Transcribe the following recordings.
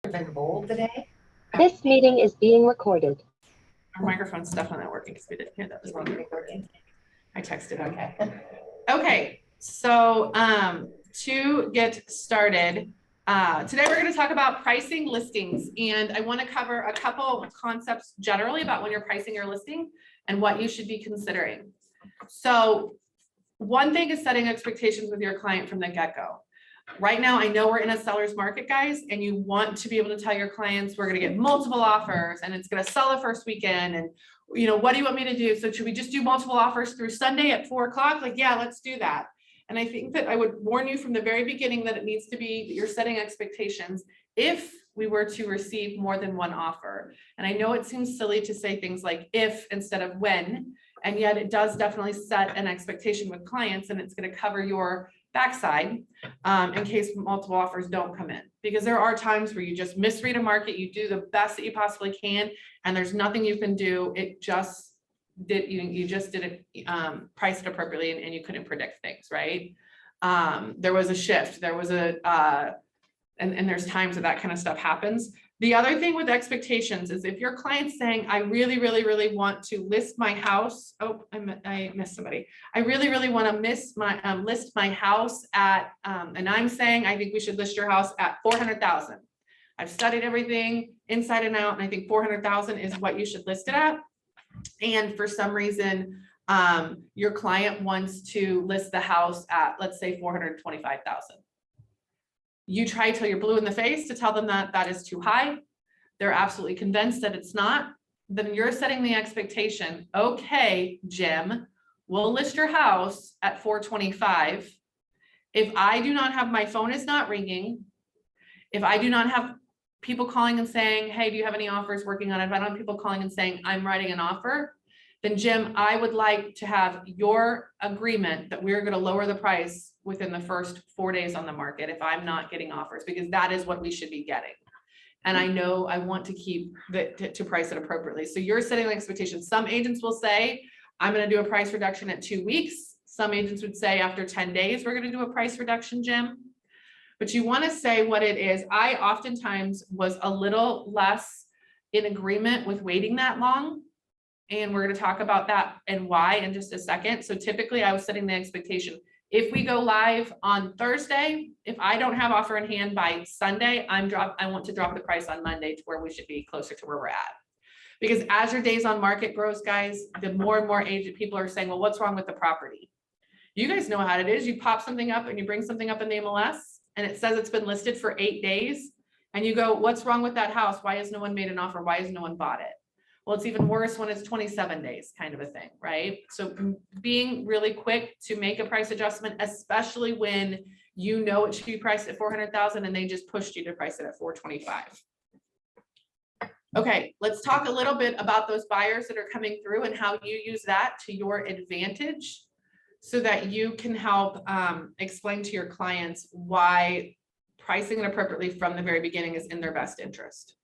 been bold today. This meeting is being recorded. Our microphone's definitely not working because we didn't hear that was wrong. I texted. Okay. Okay, so to get started, today we're going to talk about pricing listings, and I want to cover a couple of concepts generally about when you're pricing your listing and what you should be considering. So one thing is setting expectations with your client from the get-go. Right now, I know we're in a seller's market, guys, and you want to be able to tell your clients we're going to get multiple offers and it's going to sell the first weekend. And, you know, what do you want me to do? So should we just do multiple offers through Sunday at 4 o'clock? Like, yeah, let's do that. And I think that I would warn you from the very beginning that it needs to be that you're setting expectations if we were to receive more than one offer. And I know it seems silly to say things like if instead of when, and yet it does definitely set an expectation with clients, and it's going to cover your backside in case multiple offers don't come in, because there are times where you just misread a market, you do the best that you possibly can, and there's nothing you can do. It just did, you just didn't price it appropriately, and you couldn't predict things, right? There was a shift, there was a and there's times that kind of stuff happens. The other thing with expectations is if your client's saying, I really want to list my house. Oh, I missed somebody. I really want to list my house at, and I'm saying, I think we should list your house at 400,000. I've studied everything inside and out, and I think 400,000 is what you should list it at. And for some reason, your client wants to list the house at, let's say, 425,000. You try till you're blue in the face to tell them that that is too high. They're absolutely convinced that it's not. Then you're setting the expectation. Okay, Jim, we'll list your house at 425. If I do not have, my phone is not ringing. If I do not have people calling and saying, hey, do you have any offers working on it? If I don't have people calling and saying, I'm writing an offer, then Jim, I would like to have your agreement that we're going to lower the price within the first 4 days on the market if I'm not getting offers, because that is what we should be getting. And I know I want to keep to price it appropriately. So you're setting the expectation. Some agents will say, I'm going to do a price reduction at 2 weeks. Some agents would say after 10 days, we're going to do a price reduction, Jim. But you want to say what it is. I oftentimes was a little less in agreement with waiting that long. And we're going to talk about that and why in just a second. So typically I was setting the expectation. If we go live on Thursday, if I don't have offer in hand by Sunday, I want to drop the price on Monday to where we should be closer to where we're at. Because as your days on market grows, guys, the more and more agent people are saying, well, what's wrong with the property? You guys know how it is. You pop something up and you bring something up in the MLS and it says it's been listed for 8 days. And you go, what's wrong with that house? Why has no one made an offer? Why has no one bought it? Well, it's even worse when it's 27 days kind of a thing, right? So being really quick to make a price adjustment, especially when you know it should be priced at 400,000 and they just pushed you to price it at 425. Okay, let's talk a little bit about those buyers that are coming through and how you use that to your advantage so that you can help explain to your clients why pricing it appropriately from the very beginning is in their best interest.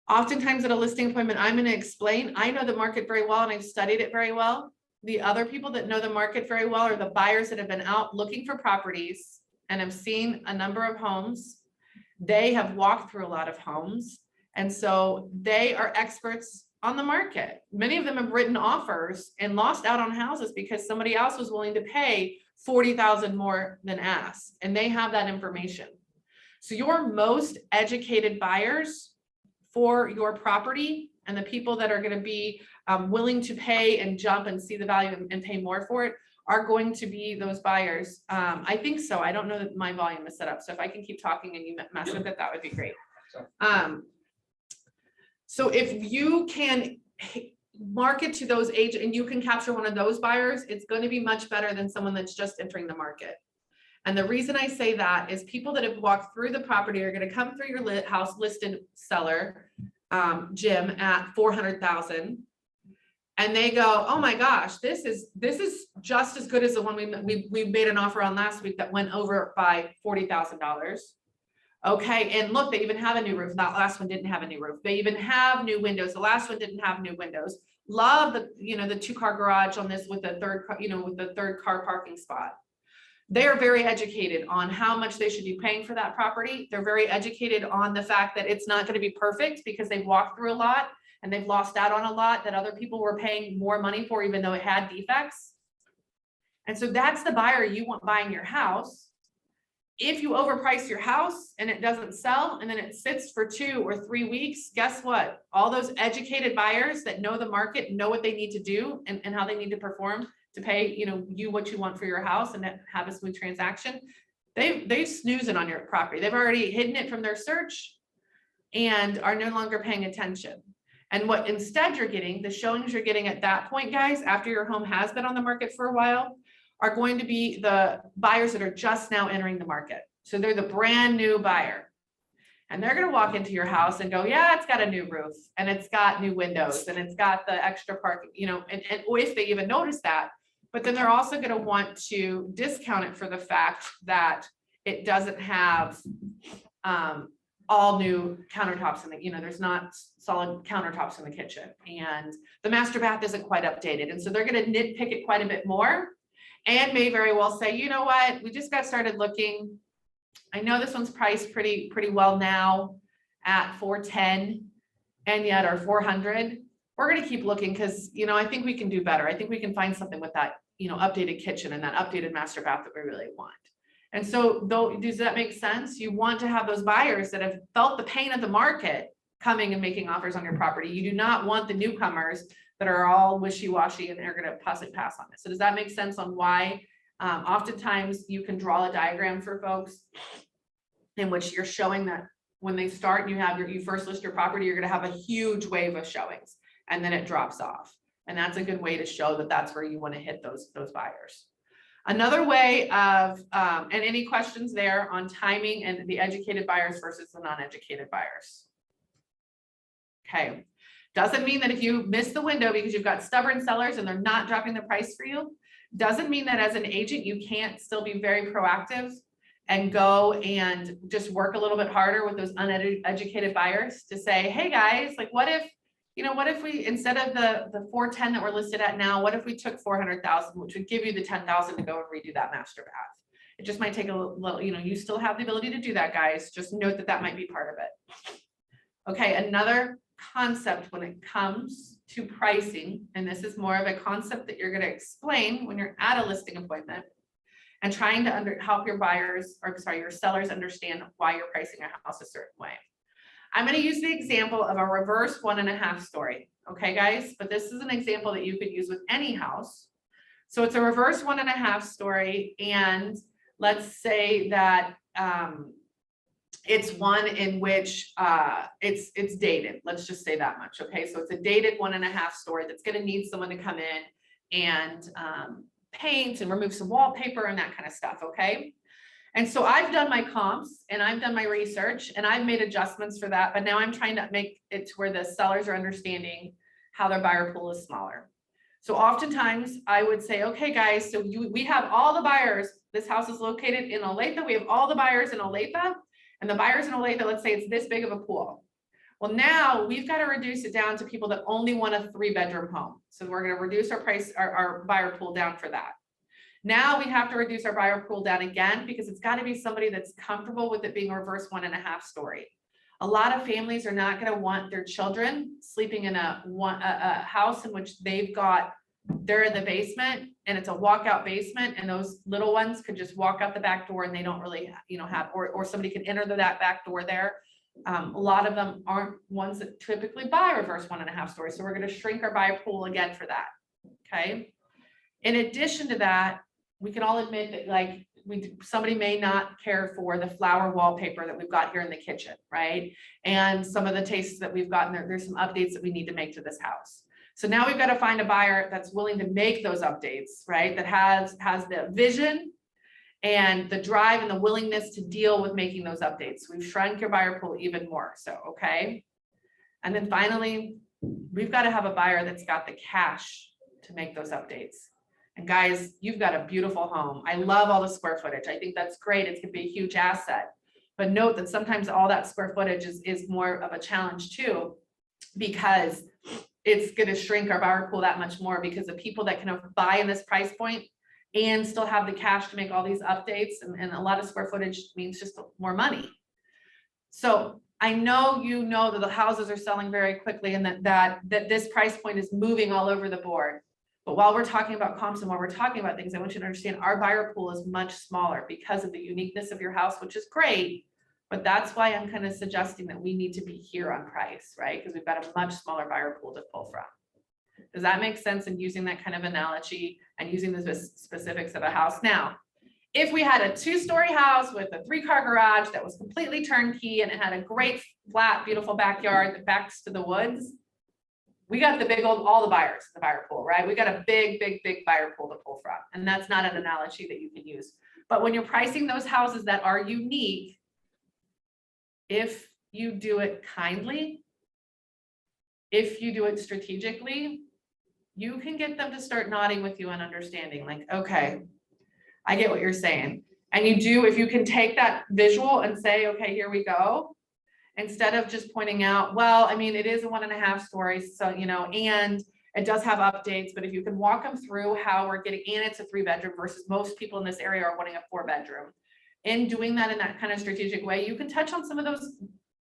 Oftentimes at a listing appointment, I'm going to explain, I know the market very well and I've studied it very well. The other people that know the market very well are the buyers that have been out looking for properties and have seen a number of homes. They have walked through a lot of homes. And so they are experts on the market. Many of them have written offers and lost out on houses because somebody else was willing to pay 40,000 more than asked. And they have that information. So your most educated buyers for your property and the people that are going to be willing to pay and jump and see the value and pay more for it are going to be those buyers. I think so. I don't know that my volume is set up. So if I can keep talking and you mess with it, that would be great. So if you can market to those agents and you can capture one of those buyers, it's going to be much better than someone that's just entering the market. And the reason I say that is people that have walked through the property are going to come through your house listed seller, Jim, at 400,000. And they go, oh my gosh, this is just as good as the one we made an offer on last week that went over by $40,000. Okay, and look, they even have a new roof. That last one didn't have a new roof. They even have new windows. The last one didn't have new windows. Love the, the 2-car garage on this with the third car, with the third car parking spot. They are very educated on how much they should be paying for that property. They're very educated on the fact that it's not going to be perfect because they've walked through a lot and they've lost out on a lot that other people were paying more money for, even though it had defects. And so that's the buyer you want buying your house. If you overprice your house and it doesn't sell and then it sits for 2 or 3 weeks, guess what? All those educated buyers that know the market, know what they need to do and how they need to perform to pay, you what you want for your house and have a smooth transaction. They've snoozing on your property. They've already hidden it from their search and are no longer paying attention. And what instead you're getting, the showings you're getting at that point, guys, after your home has been on the market for a while, are going to be the buyers that are just now entering the market. So they're the brand new buyer. And they're going to walk into your house and go, yeah, it's got a new roof and it's got new windows and it's got the extra parking, and if they even notice that. But then they're also going to want to discount it for the fact that it doesn't have all new countertops in the, there's not solid countertops in the kitchen and the master bath isn't quite updated. And so they're going to nitpick it quite a bit more and may very well say, you know what, we just got started looking. I know this one's priced pretty well now at $410 and yet or $400. We're going to keep looking because, I think we can do better. I think we can find something with that, updated kitchen and that updated master bath that we really want. And so does that make sense? You want to have those buyers that have felt the pain of the market coming and making offers on your property. You do not want the newcomers that are all wishy-washy and they're going to possibly pass on it. So does that make sense on why oftentimes you can draw a diagram for folks in which you're showing that when they start and you first list your property, you're going to have a huge wave of showings and then it drops off. And that's a good way to show that that's where you want to hit those buyers. Another way of, and any questions there on timing and the educated buyers versus the non-educated buyers? Okay. Doesn't mean that if you miss the window because you've got stubborn sellers and they're not dropping the price for you, doesn't mean that as an agent, you can't still be very proactive and go and just work a little bit harder with those uneducated buyers to say, hey guys, like what if we, instead of the 410 that we're listed at now, what if we took 400,000, which would give you the 10,000 to go and redo that master bath? It just might take a little, you still have the ability to do that, guys. Just note that that might be part of it. Okay, another concept when it comes to pricing, and this is more of a concept that you're going to explain when you're at a listing appointment and trying to help your your sellers understand why you're pricing a house a certain way. I'm going to use the example of a reverse 1.5 story. Okay, guys, but this is an example that you could use with any house. So it's a reverse 1.5 story. And let's say that it's one in which it's dated. Let's just say that much. Okay, so it's a dated 1.5 story that's going to need someone to come in and paint and remove some wallpaper and that kind of stuff. Okay. And so I've done my comps and I've done my research and I've made adjustments for that, but now I'm trying to make it to where the sellers are understanding how their buyer pool is smaller. So oftentimes I would say, okay, guys, so we have all the buyers. This house is located in Olathe. We have all the buyers in Olathe, and the buyers in Olathe, let's say it's this big of a pool. Well, now we've got to reduce it down to people that only want a 3-bedroom home. So we're going to reduce our buyer pool down for that. Now we have to reduce our buyer pool down again because it's got to be somebody that's comfortable with it being a reverse 1.5 story. A lot of families are not going to want their children sleeping in a house in which they're in the basement and it's a walkout basement, and those little ones could just walk out the back door and they don't really, have, or somebody can enter that back door there. A lot of them aren't ones that typically buy reverse 1.5 stories. So we're going to shrink our buyer pool again for that. Okay. In addition to that, we can all admit that somebody may not care for the flower wallpaper that we've got here in the kitchen, right? And some of the tastes that we've gotten there's some updates that we need to make to this house. So now we've got to find a buyer that's willing to make those updates, right? That has the vision and the drive and the willingness to deal with making those updates. We've shrunk your buyer pool even more. So, okay. And then finally, we've got to have a buyer that's got the cash to make those updates. And guys, you've got a beautiful home. I love all the square footage. I think that's great. It's going to be a huge asset. But note that sometimes all that square footage is more of a challenge too, because it's going to shrink our buyer pool that much more, because the people that can buy in this price point and still have the cash to make all these updates, and a lot of square footage means just more money. So I know you know that the houses are selling very quickly and that this price point is moving all over the board. But while we're talking about comps and while we're talking about things, I want you to understand our buyer pool is much smaller because of the uniqueness of your house, which is great. But that's why I'm kind of suggesting that we need to be here on price, right? Because we've got a much smaller buyer pool to pull from. Does that make sense in using that kind of analogy and using the specifics of a house? Now, if we had a 2-story house with a 3-car garage that was completely turnkey and it had a great flat, beautiful backyard that backs to the woods, we got the big old, all the buyers, the buyer pool, right? We got a big buyer pool to pull from. And that's not an analogy that you can use. But when you're pricing those houses that are unique, if you do it kindly, if you do it strategically, you can get them to start nodding with you and understanding, like, okay, I get what you're saying. And you do, if you can take that visual and say, okay, here we go, instead of just pointing out, well, I mean, it is a 1.5 stories, so, you know, and it does have updates, but if you can walk them through how we're getting, and it's a 3-bedroom versus most people in this area are wanting a 4-bedroom. In doing that in that kind of strategic way, you can touch on some of those,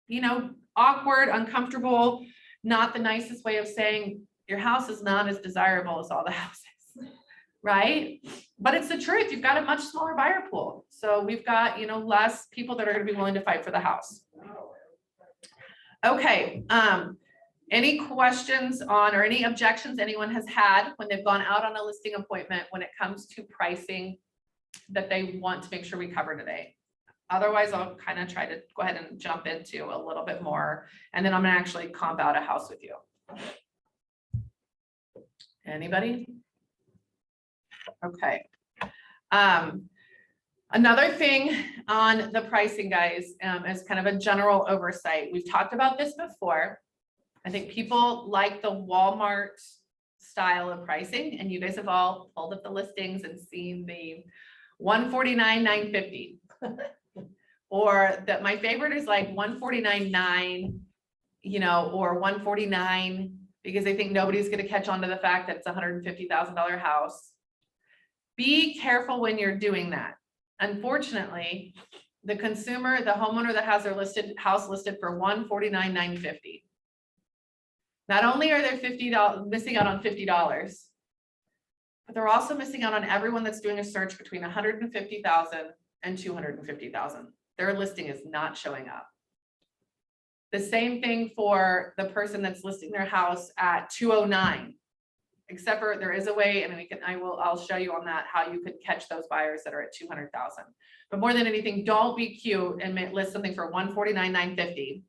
you know, awkward, uncomfortable, not the nicest way of saying your house is not as desirable as all the houses, right? But it's the truth. You've got a much smaller buyer pool. So we've got, you know, less people that are going to be willing to fight for the house. Okay. Any questions on or any objections anyone has had when they've gone out on a listing appointment when it comes to pricing that they want to make sure we cover today? Otherwise, I'll kind of try to go ahead and jump into a little bit more, and then I'm going to actually comp out a house with you. Anybody? Okay. Another thing on the pricing, guys, is kind of a general oversight. We've talked about this before. I think people like the Walmart style of pricing, and you guys have all pulled up the listings and seen the $149,950. Or that my favorite is like $149,900, you know, or $149,000, because I think nobody's going to catch on to the fact that it's a $150,000 house. Be careful when you're doing that. Unfortunately, the consumer, the homeowner that has their house listed for $149,950. Not only are they missing out on $50, but they're also missing out on everyone that's doing a search between $150,000 and $250,000. Their listing is not showing up. The same thing for the person that's listing their house at $209,000, except for there is a way, and I'll show you on that how you could catch those buyers that are at $200,000. But more than anything, don't be cute and list something for $149,950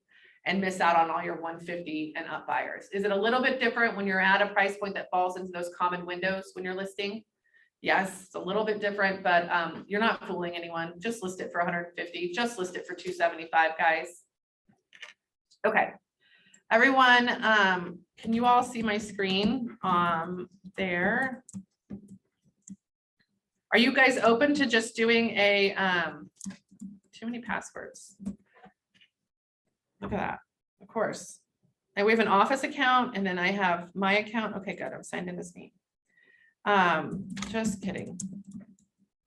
and miss out on all your $150,000 and up buyers. Is it a little bit different when you're at a price point that falls into those common windows when you're listing? Yes, it's a little bit different, but you're not fooling anyone. Just list it for $150,000. Just list it for $275,000, guys. Okay, everyone, can you all see my screen there? Are you guys open to just doing a, too many passwords? Look at that, of course. And we have an office account, and then I have my account. Okay, good, I'm signed in as me. Just kidding.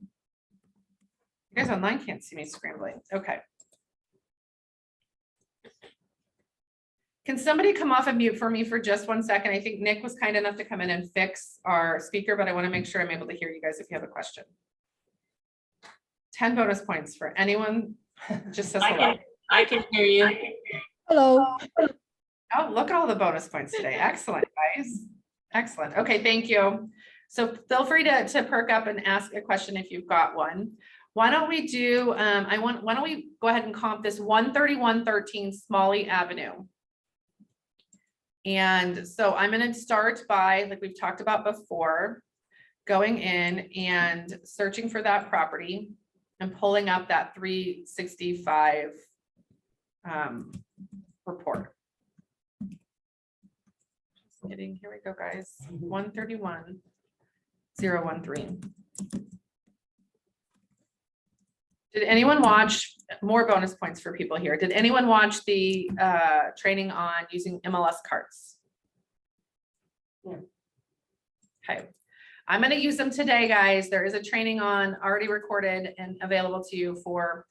You guys online can't see me scrambling. Okay. Can somebody come off of mute for me for just 1 second? I think Nick was kind enough to come in and fix our speaker, but I want to make sure I'm able to hear you guys if you have a question. 10 bonus points for anyone. Just says hello. I can hear you. Hello. Oh, look at all the bonus points today. Excellent, guys. Excellent. Okay, thank you. So feel free to perk up and ask a question if you've got one. Why don't we do, why don't we go ahead and comp this 13113 Smalley Avenue. And so I'm going to start by, like we've talked about before, going in and searching for that property and pulling up that 365 report. Here we go, guys. 131,013. Did anyone watch, more bonus points for people here? Did anyone watch the training on using MLS carts? Yeah. Okay. I'm going to use them today, guys. There is a training on already recorded and available to you for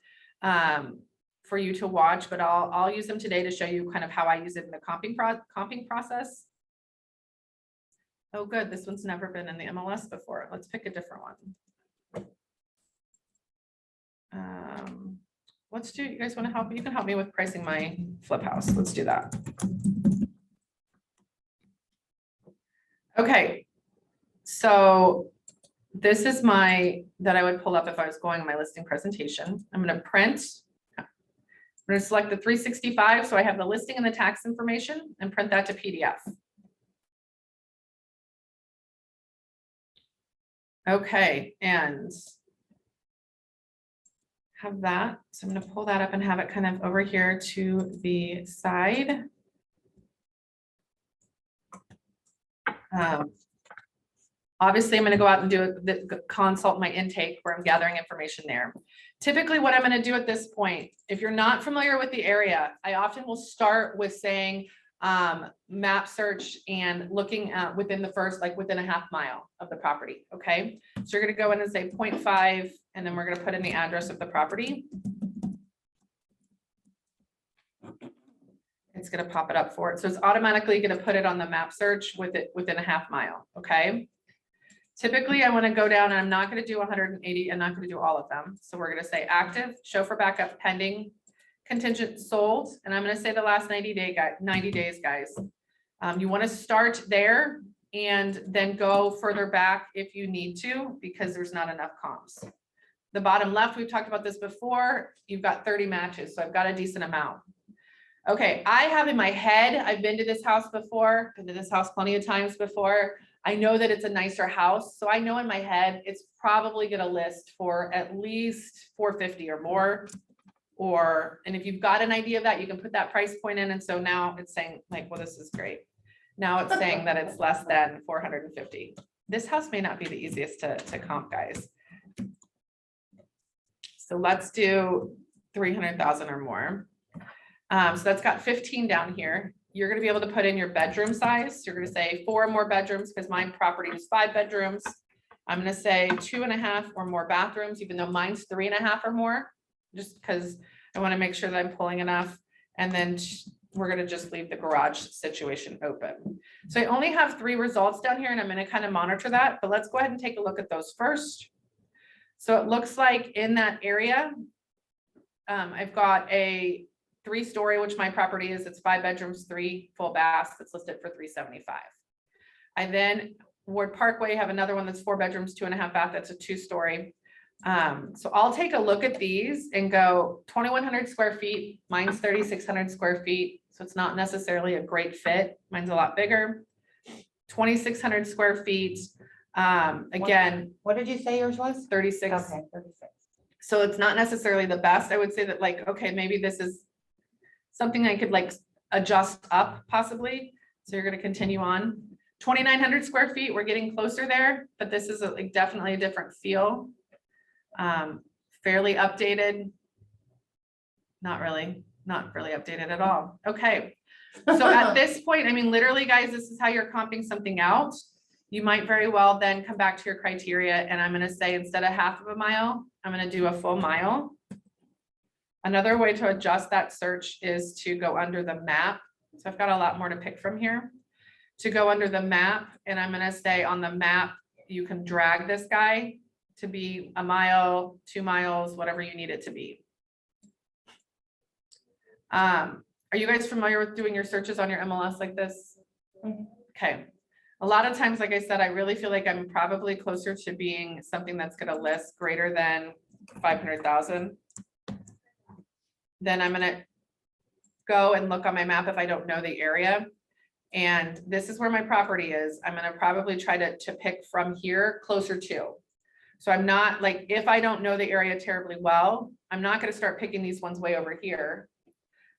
you to watch, but I'll use them today to show you kind of how I use it in the comping process. Oh, good. This one's never been in the MLS before. Let's pick a different one. Let's do, you guys want to help? You can help me with pricing my flip house. Let's do that. Okay. So this is that I would pull up if I was going on my listing presentation. I'm going to print. I'm going to select the 365. So I have the listing and the tax information and print that to PDF. Okay. And have that. So I'm going to pull that up and have it kind of over here to the side. Obviously, I'm going to go out and do consult my intake where I'm gathering information there. Typically, what I'm going to do at this point, if you're not familiar with the area, I often will start with saying map search and looking at within a half mile of the property. Okay, so you're going to go in and say 0.5, and then we're going to put in the address of the property. It's going to pop it up for it. So it's automatically going to put it on the map search within a half mile. Okay. Typically, I want to go down and I'm not going to do 180. I'm not going to do all of them. So we're going to say active, show for backup, pending, contingent, sold. And I'm going to say the last 90 days, guys. You want to start there and then go further back if you need to, because there's not enough comps. The bottom left, we've talked about this before. You've got 30 matches. So I've got a decent amount. Okay, I have in my head, I've been to this house before, been to this house plenty of times before. I know that it's a nicer house. So I know in my head, it's probably going to list for at least 450 or more. And if you've got an idea of that, you can put that price point in. And so now it's saying like, well, this is great. Now it's saying that it's less than 450. This house may not be the easiest to comp, guys. So let's do 300,000 or more. So that's got 15 down here. You're going to be able to put in your bedroom size. You're going to say 4 or more bedrooms because my property is 5 bedrooms. I'm going to say 2.5 or more bathrooms, even though mine's 3.5 or more, just because I want to make sure that I'm pulling enough. And then we're going to just leave the garage situation open. So I only have 3 results down here and I'm going to kind of monitor that, but let's go ahead and take a look at those first. So it looks like in that area, I've got a 3-story, which my property is. It's 5 bedrooms, 3 full baths. It's listed for $375. I then Ward Parkway have another one that's 4 bedrooms, 2.5 bath. That's a 2-story. So I'll take a look at these and go 2,100 square feet. Mine's 3,600 square feet. So it's not necessarily a great fit. Mine's a lot bigger. 2,600 square feet. Again, what did you say yours was? 36. Okay, 36. So it's not necessarily the best. I would say that like, okay, maybe this is something I could like adjust up possibly. So you're going to continue on. 2,900 square feet. We're getting closer there, but this is like definitely a different feel. Fairly updated. Not really updated at all. Okay. So at this point, I mean, literally guys, this is how you're comping something out. You might very well then come back to your criteria. And I'm going to say, instead of half of a mile, I'm going to do a full mile. Another way to adjust that search is to go under the map. So I've got a lot more to pick from here. To go under the map, and I'm going to say on the map, you can drag this guy to be a mile, 2 miles, whatever you need it to be. Are you guys familiar with doing your searches on your MLS like this? Okay. A lot of times, like I said, I really feel like I'm probably closer to being something that's going to list greater than 500,000. Then I'm going to go and look on my map if I don't know the area. And this is where my property is. I'm going to probably try to pick from here closer to. So I'm not like, if I don't know the area terribly well, I'm not going to start picking these ones way over here.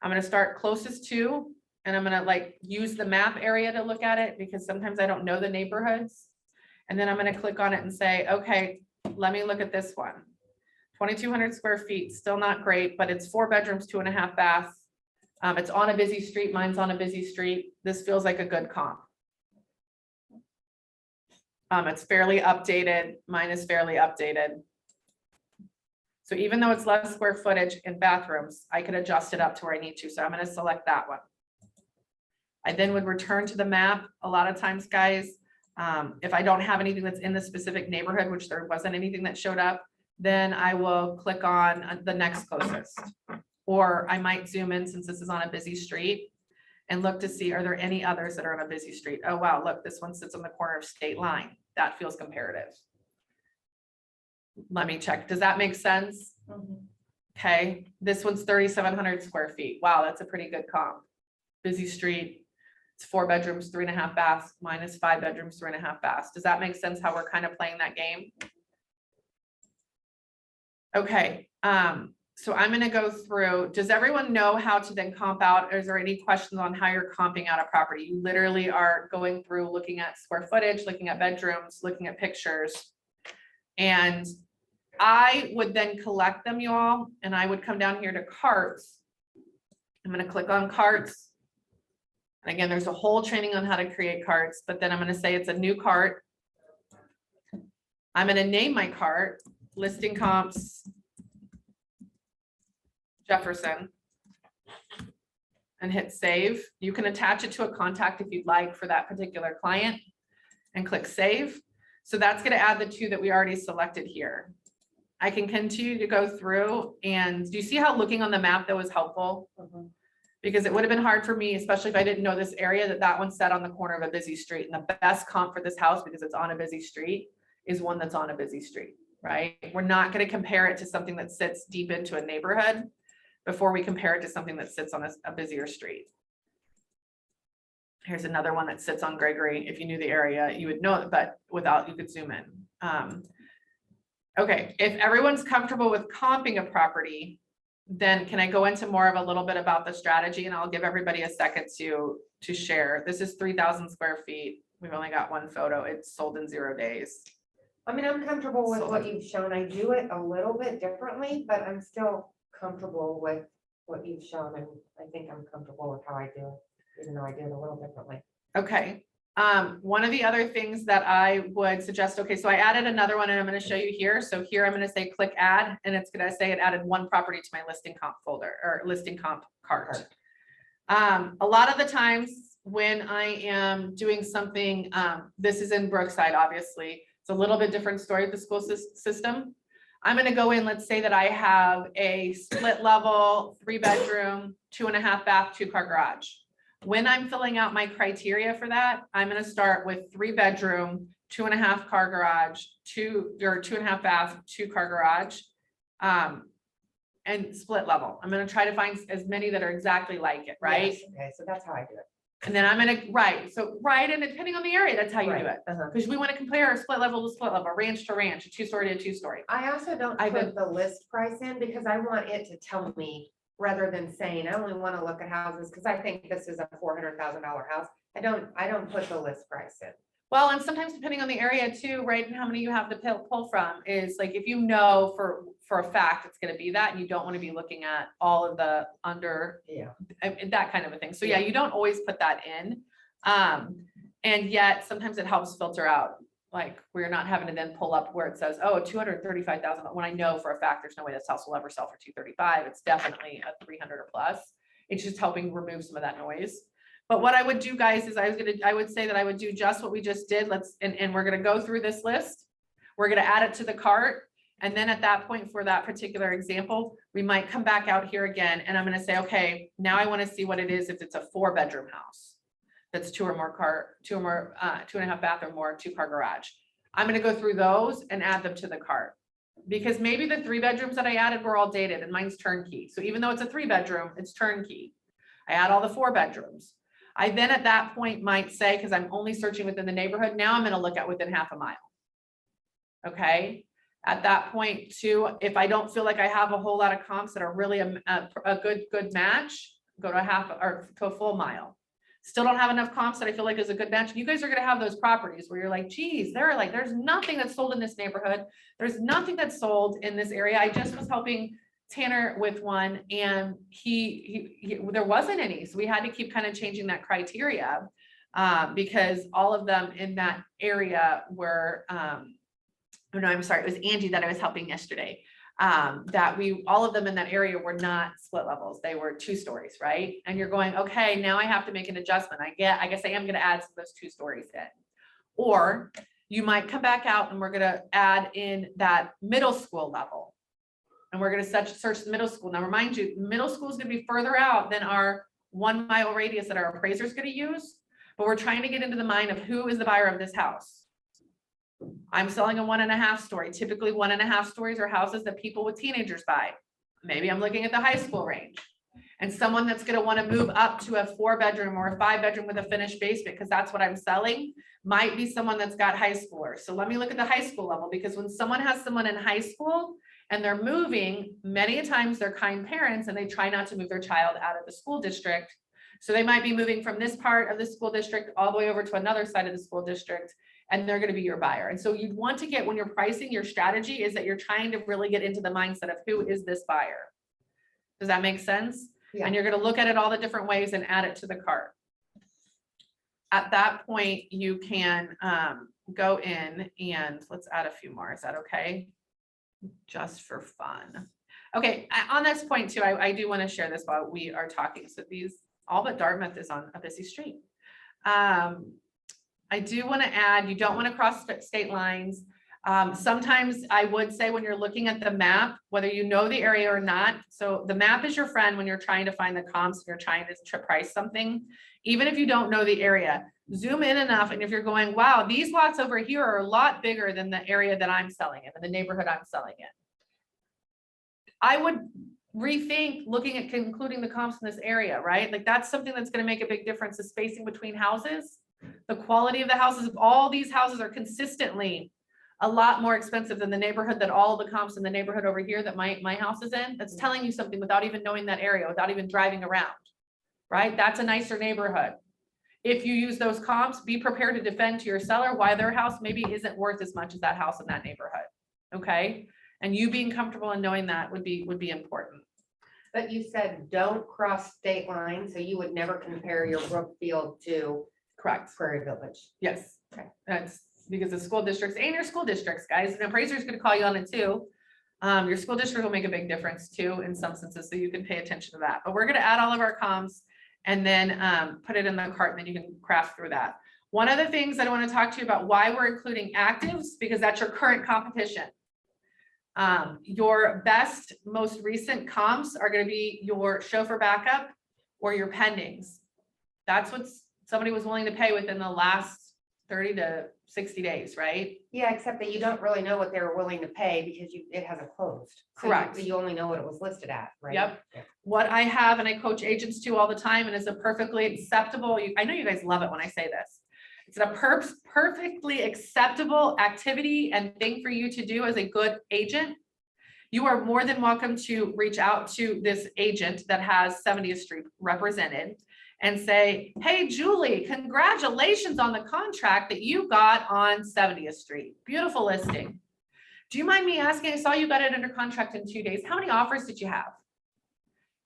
I'm going to start closest to, and I'm going to like use the map area to look at it because sometimes I don't know the neighborhoods. And then I'm going to click on it and say, okay, let me look at this one. 2,200 square feet, still not great, but it's 4 bedrooms, 2.5 baths. It's on a busy street. Mine's on a busy street. This feels like a good comp. It's fairly updated. Mine is fairly updated. So even though it's less square footage in bathrooms, I could adjust it up to where I need to. So I'm going to select that one. I then would return to the map. A lot of times, guys, if I don't have anything that's in the specific neighborhood, which there wasn't anything that showed up, then I will click on the next closest. Or I might zoom in since this is on a busy street and look to see, are there any others that are on a busy street? Oh, wow, look, this one sits on the corner of State Line. That feels comparative. Let me check. Does that make sense? Okay, this one's 3,700 square feet. Wow, that's a pretty good comp. Busy street. It's 4 bedrooms, 3.5 baths. Mine is 5 bedrooms, 3.5 baths. Does that make sense how we're kind of playing that game? Okay, so I'm gonna go through, does everyone know how to then comp out? Is there any questions on how you're comping out a property? You literally are going through, looking at square footage, looking at bedrooms, looking at pictures. And I would then collect them, you all, and I would come down here to carts. I'm gonna click on carts. And again, there's a whole training on how to create carts, but then I'm gonna say it's a new cart. I'm gonna name my cart, listing comps Jefferson, and hit save. You can attach it to a contact if you'd like for that particular client and click save. So that's gonna add the 2 that we already selected here. I can continue to go through, and do you see how looking on the map that was helpful? Because it would have been hard for me, especially if I didn't know this area, that one sat on the corner of a busy street. And the best comp for this house, because it's on a busy street, is one that's on a busy street, right? We're not going to compare it to something that sits deep into a neighborhood before we compare it to something that sits on a busier street. Here's another one that sits on Gregory. If you knew the area, you would know it, but without, you could zoom in. Okay, if everyone's comfortable with comping a property, then can I go into more of a little bit about the strategy, and I'll give everybody a second to share. This is 3,000 square feet. We've only got one photo. It's sold in 0 days. I mean, I'm comfortable with So- what you've shown. I do it a little bit differently, but I'm still comfortable with what you've shown, and I think I'm comfortable with how I do it, even though I do it a little differently. Okay. One of the other things that I would suggest, okay, so I added another one and I'm going to show you here. So here I'm going to say click add, and it's going to say it added 1 property to my listing comp folder or listing comp cart. A lot of the times when I am doing something, this is in Brookside, obviously. It's a little bit different story with the school system. I'm going to go in, let's say that I have a split level, 3 bedroom, 2.5 bath, 2-car garage. When I'm filling out my criteria for that, I'm going to start with 3 bedroom, 2.5 car garage, 2.5 bath, 2-car garage, and split level. I'm going to try to find as many that are exactly like it, right? Yes, okay, so that's how I do it. And then I'm going to, and depending on the area, that's how you do it. Because we want to compare a split level to split level, ranch to ranch, a 2-story to 2-story. I also don't put the list price in because I want it to tell me, rather than saying, I only want to look at houses because I think this is a $400,000 house. I don't put the list price in. Well, and sometimes depending on the area too, right, and how many you have to pull from, is like, if you know for a fact it's going to be that, and you don't want to be looking at all of the under, that kind of a thing. So yeah, you don't always put that in. And yet sometimes it helps filter out, like, we're not having to then pull up where it says, oh, 235,000, when I know for a fact there's no way this house will ever sell for 235. It's definitely a 300 or plus. It's just helping remove some of that noise. But what I would do, guys, is I would say that I would do just what we just did. And we're going to go through this list. We're going to add it to the cart. And then at that point, for that particular example, we might come back out here again. And I'm going to say, okay, now I want to see what it is if it's a 4-bedroom house. That's 2 or more, 2.5 bath or more, 2-car garage. I'm going to go through those and add them to the cart, because maybe the 3 bedrooms that I added were all dated and mine's turnkey. So even though it's a 3-bedroom, it's turnkey. I add all the 4 bedrooms. I then at that point might say, because I'm only searching within the neighborhood, now I'm going to look at within half a mile. Okay. At that point too, if I don't feel like I have a whole lot of comps that are really a good match, go to a full mile. Still don't have enough comps that I feel like is a good match. You guys are going to have those properties where you're like, geez, there's nothing that's sold in this neighborhood. There's nothing that's sold in this area. I just was helping Tanner with one, and he there wasn't any. So we had to keep kind of changing that criteria. Because all of them in that area were, oh no, I'm sorry, it was Angie that I was helping yesterday. All of them in that area were not split levels. They were 2 stories, right? And you're going, okay, now I have to make an adjustment. I guess I am gonna add some of those 2 stories in. Or you might come back out and we're gonna add in that middle school level. And we're gonna search the middle school. Now, remind you, middle school is gonna be further out than our 1 mile radius that our appraiser is gonna use. But we're trying to get into the mind of who is the buyer of this house. I'm selling a 1.5 story. Typically 1.5 stories are houses that people with teenagers buy. Maybe I'm looking at the high school range. And someone that's gonna wanna move up to a 4-bedroom or a 5-bedroom with a finished basement, because that's what I'm selling, might be someone that's got high schoolers. So let me look at the high school level, because when someone has someone in high school and they're moving, many a times they're kind parents and they try not to move their child out of the school district. So they might be moving from this part of the school district all the way over to another side of the school district, and they're gonna be your buyer. And so you'd want to get, when you're pricing, your strategy is that you're trying to really get into the mindset of who is this buyer. Does that make sense? Yeah. And you're gonna look at it all the different ways and add it to the cart. At that point, you can go in and let's add a few more. Is that okay? Just for fun. Okay, on this point too, I do wanna share this while we are talking. So all but Dartmouth is on a busy street. I do want to add, you don't want to cross state lines. Sometimes I would say when you're looking at the map, whether you know the area or not, so the map is your friend when you're trying to find the comps, and you're trying to price something, even if you don't know the area, zoom in enough. And if you're going, wow, these lots over here are a lot bigger than the area that I'm selling in, the neighborhood I'm selling in, I would rethink looking at including the comps in this area, right? Like that's something that's going to make a big difference, the spacing between houses, the quality of the houses. All these houses are consistently a lot more expensive than the neighborhood that all the comps in the neighborhood over here that my house is in. That's telling you something without even knowing that area, without even driving around, right? That's a nicer neighborhood. If you use those comps, be prepared to defend to your seller why their house maybe isn't worth as much as that house in that neighborhood, okay? And you being comfortable in knowing that would be important. But you said don't cross state lines, so you would never compare your Brookfield to Correct. Prairie Village. Yes. Okay. That's because the school districts and your school districts, guys, an appraiser is going to call you on it too. Your school district will make a big difference too in some senses, so you can pay attention to that. But we're going to add all of our comps and then put it in the cart, and then you can craft through that. One of the things that I want to talk to you about why we're including actives, because that's your current competition. Your best, most recent comps are going to be your chauffeur backup or your pendings. That's what somebody was willing to pay within the last 30 to 60 days, right? Yeah, except that you don't really know what they were willing to pay because it hasn't closed. So Correct. You only know what it was listed at, right? Yep. Yeah. What I have, and I coach agents to all the time, and is a perfectly acceptable, I know you guys love it when I say this. It's a perfectly acceptable activity and thing for you to do as a good agent. You are more than welcome to reach out to this agent that has 70th Street represented and say, hey, Julie, congratulations on the contract that you got on 70th Street. Beautiful listing. Do you mind me asking, I saw you got it under contract in 2 days. How many offers did you have?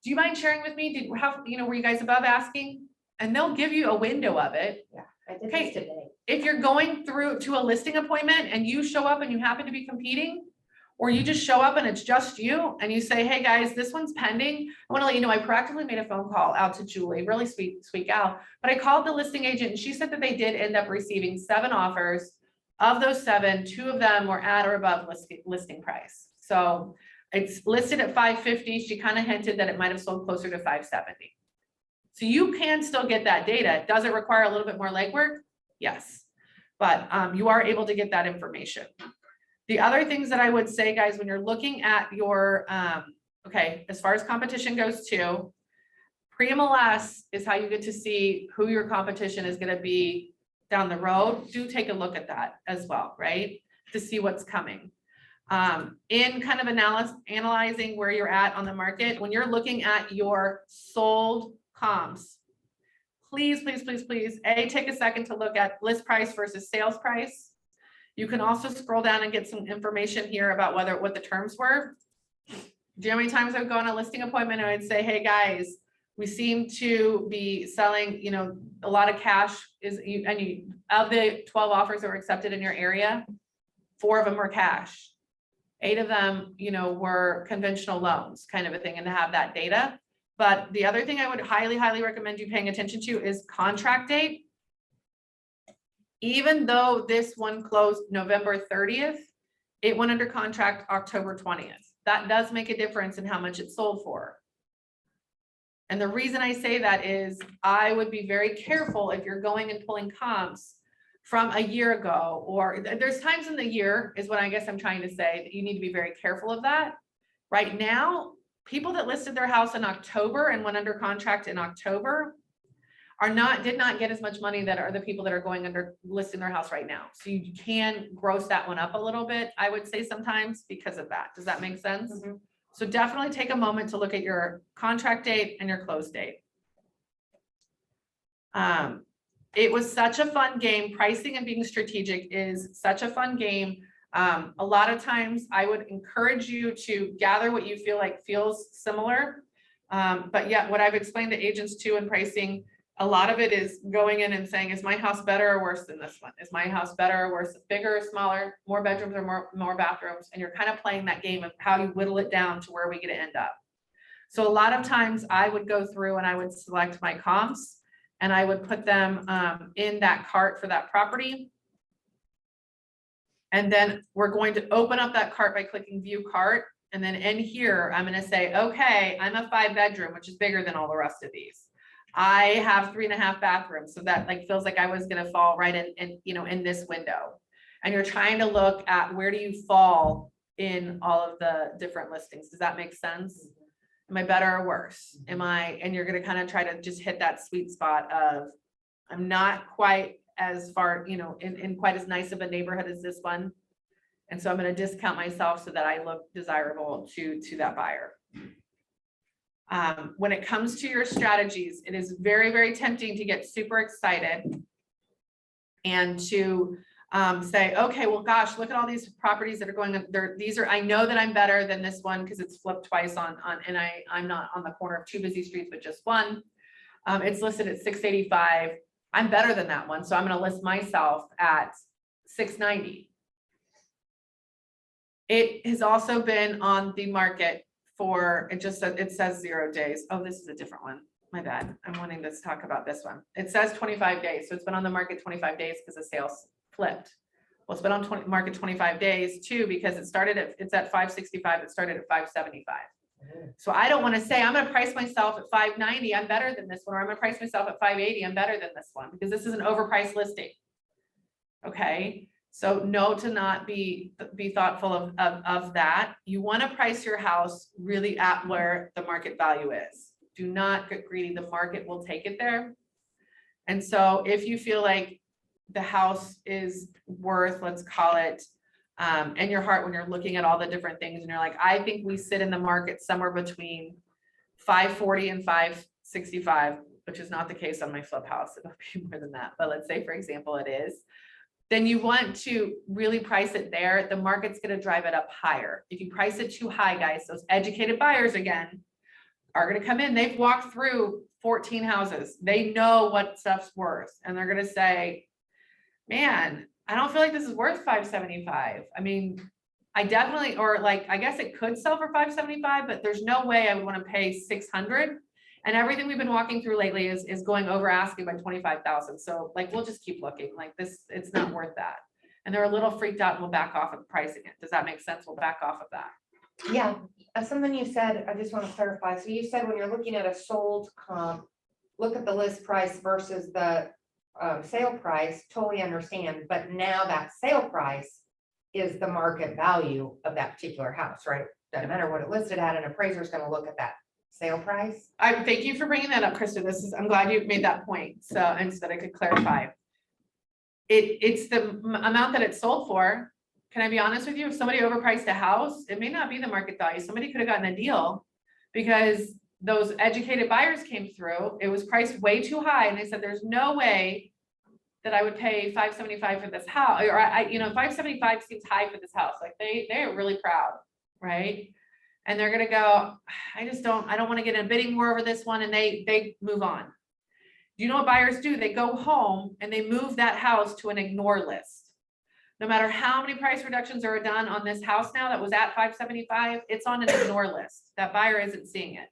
Do you mind sharing with me? Were you guys above asking? And they'll give you a window of it. Yeah, I did Okay. this today. If you're going through to a listing appointment and you show up and you happen to be competing, or you just show up and it's just you and you say, hey guys, this one's pending. I want to let you know, I proactively made a phone call out to Julie, really sweet gal. But I called the listing agent and she said that they did end up receiving 7 offers. Of those 7, 2 of them were at or above listing price. So it's listed at $550. She kind of hinted that it might have sold closer to $570. So you can still get that data. Does it require a little bit more legwork? Yes, but you are able to get that information. The other things that I would say, guys, when you're looking at your, okay, as far as competition goes too, pre-MLS is how you get to see who your competition is going to be down the road. Do take a look at that as well, right? To see what's coming. In kind of analyzing where you're at on the market, when you're looking at your sold comps, please, please, please, please, take a second to look at list price versus sales price. You can also scroll down and get some information here about what the terms were. Do you know how many times I would go on a listing appointment and I'd say, hey guys, We seem to be selling, a lot of cash of the 12 offers that were accepted in your area, 4 of them were cash. 8 of them, were conventional loans kind of a thing, and to have that data. But the other thing I would highly, highly recommend you paying attention to is contract date. Even though this one closed November 30th, it went under contract October 20th. That does make a difference in how much it sold for. And the reason I say that is I would be very careful if you're going and pulling comps from a year ago, or there's times in the year is what I guess I'm trying to say, that you need to be very careful of that. Right now, people that listed their house in October and went under contract in October did not get as much money that are the people that are going under listing their house right now. So you can gross that one up a little bit, I would say sometimes, because of that. Does that make sense? Mm-hmm. So definitely take a moment to look at your contract date and your close date. It was such a fun game. Pricing and being strategic is such a fun game. A lot of times I would encourage you to gather what you feel like feels similar. But yet what I've explained to agents too in pricing, a lot of it is going in and saying, is my house better or worse than this one? Is my house better or worse, bigger or smaller, more bedrooms or more bathrooms? And you're kind of playing that game of how you whittle it down to where we get to end up. So a lot of times I would go through and I would select my comps and I would put them in that cart for that property. And then we're going to open up that cart by clicking view cart. And then in here, I'm going to say, okay, I'm a 5-bedroom, which is bigger than all the rest of these. I have 3.5 bathrooms. So that feels like I was going to fall right in, in this window. And you're trying to look at where do you fall in all of the different listings. Does that make sense? Am I better or worse? And you're going to kind of try to just hit that sweet spot of, I'm not quite as far, in quite as nice of a neighborhood as this one. And so I'm going to discount myself so that I look desirable to that buyer. When it comes to your strategies, it is very, very tempting to get super excited and to say, okay, well, gosh, look at all these properties that are going there. I know that I'm better than this one because it's flipped twice and I'm not on the corner of 2 busy streets, but just one. It's listed at 685. I'm better than that one. So I'm going to list myself at 690. It has also been on the market for, it says 0 days. Oh, this is a different one. My bad. I'm wanting to talk about this one. It says 25 days. So it's been on the market 25 days because the sales flipped. Well, it's been on market 25 days too, because it's at 565. It started at 575. So I don't want to say I'm going to price myself at 590. I'm better than this one, or I'm going to price myself at 580. I'm better than this one, because this is an overpriced listing. Okay. So no, to not be thoughtful of that. You want to price your house really at where the market value is. Do not get greedy. The market will take it there. And so if you feel like the house is worth, let's call it, in your heart, when you're looking at all the different things and you're like, I think we sit in the market somewhere between 540 and 565, which is not the case on my flip house. It'll be more than that. But let's say, for example, it is. Then you want to really price it there. The market's going to drive it up higher. If you price it too high, guys, those educated buyers again are going to come in. They've walked through 14 houses. They know what stuff's worth. And they're going to say, man, I don't feel like this is worth 575. I mean, I definitely, or like, I guess it could sell for 575, but there's no way I would want to pay 600. And everything we've been walking through lately is going over asking by 25,000. So like, we'll just keep looking like this. It's not worth that. And they're a little freaked out and we'll back off of pricing it. Does that make sense? We'll back off of that. Yeah, something you said, I just want to clarify. So you said when you're looking at a sold comp, look at the list price versus the sale price, totally understand. But now that sale price is the market value of that particular house, right? Doesn't matter what it listed at, an appraiser is going to look at that sale price. I thank you for bringing that up, Krista. I'm glad you made that point. So, and so that I could clarify. It's the amount that it's sold for. Can I be honest with you? If somebody overpriced a house, it may not be the market value. Somebody could have gotten a deal because those educated buyers came through. It was priced way too high. And they said, there's no way that I would pay 575 for this house. Or 575 seems high for this house. Like they are really proud. Right. and they're gonna go, I don't want to get in a bidding war over this one, and they move on. You know what buyers do? They go home and they move that house to an ignore list. No matter how many price reductions are done on this house now that was at 575, it's on an ignore list. That buyer isn't seeing it.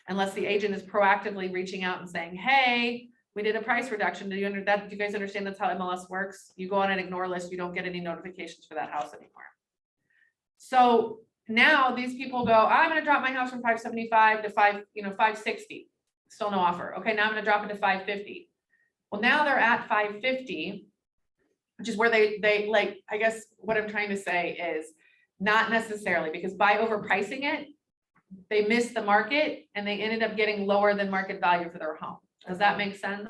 Unless the agent is proactively reaching out and saying, hey, we did a price reduction. Do you guys understand that's how MLS works? You go on an ignore list, you don't get any notifications for that house anymore. So now these people go, I'm gonna drop my house from 575 to 560. Still no offer. Okay, now I'm gonna drop it to 550. Well, now they're at 550, which is where they like, I guess what I'm trying to say is not necessarily, because by overpricing it, they missed the market and they ended up getting lower than market value for their home. Does that make sense?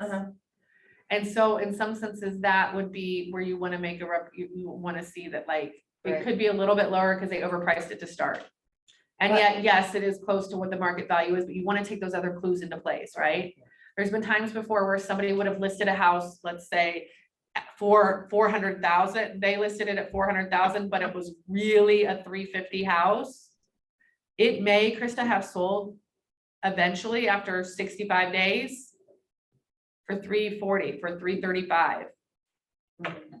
And so in some senses, that would be where you want to make you want to see that like, it could be a little bit lower because they overpriced it to start. And yet, yes, it is close to what the market value is, but you want to take those other clues into place, right? There's been times before where somebody would have listed a house, let's say for 400,000, they listed it at 400,000, but it was really a 350 house. It may, Krista, have sold eventually after 65 days for 340, for 335.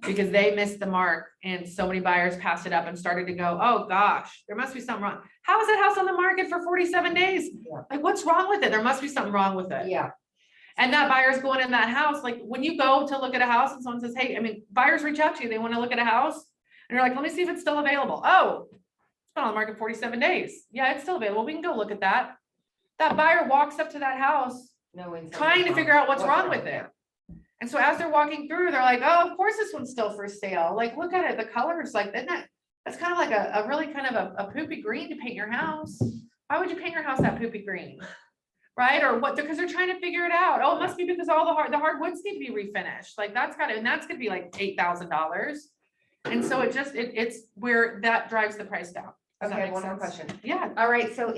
Because they missed the mark and so many buyers passed it up and started to go, oh gosh, there must be something wrong. How is that house on the market for 47 days? Like, what's wrong with it? There must be something wrong with it. Yeah. And that buyer's going in that house. Like when you go to look at a house and someone says, hey, I mean, buyers reach out to you, they want to look at a house and you're like, let me see if it's still available. Oh, it's been on the market 47 days. Yeah, it's still available. We can go look at that. That buyer walks up to that house trying to figure out what's wrong with it. And so as they're walking through, they're like, oh, of course this one's still for sale. Like, look at it. The colors, like, isn't that, that's kind of like a really kind of a poopy green to paint your house. Why would you paint your house that poopy green? Right? Or what, because they're trying to figure it out. Oh, it must be because all the hardwoods need to be refinished. Like that's and that's gonna be like $8,000. And so it's where that drives the price down. Okay, one more question. Yeah. All right, so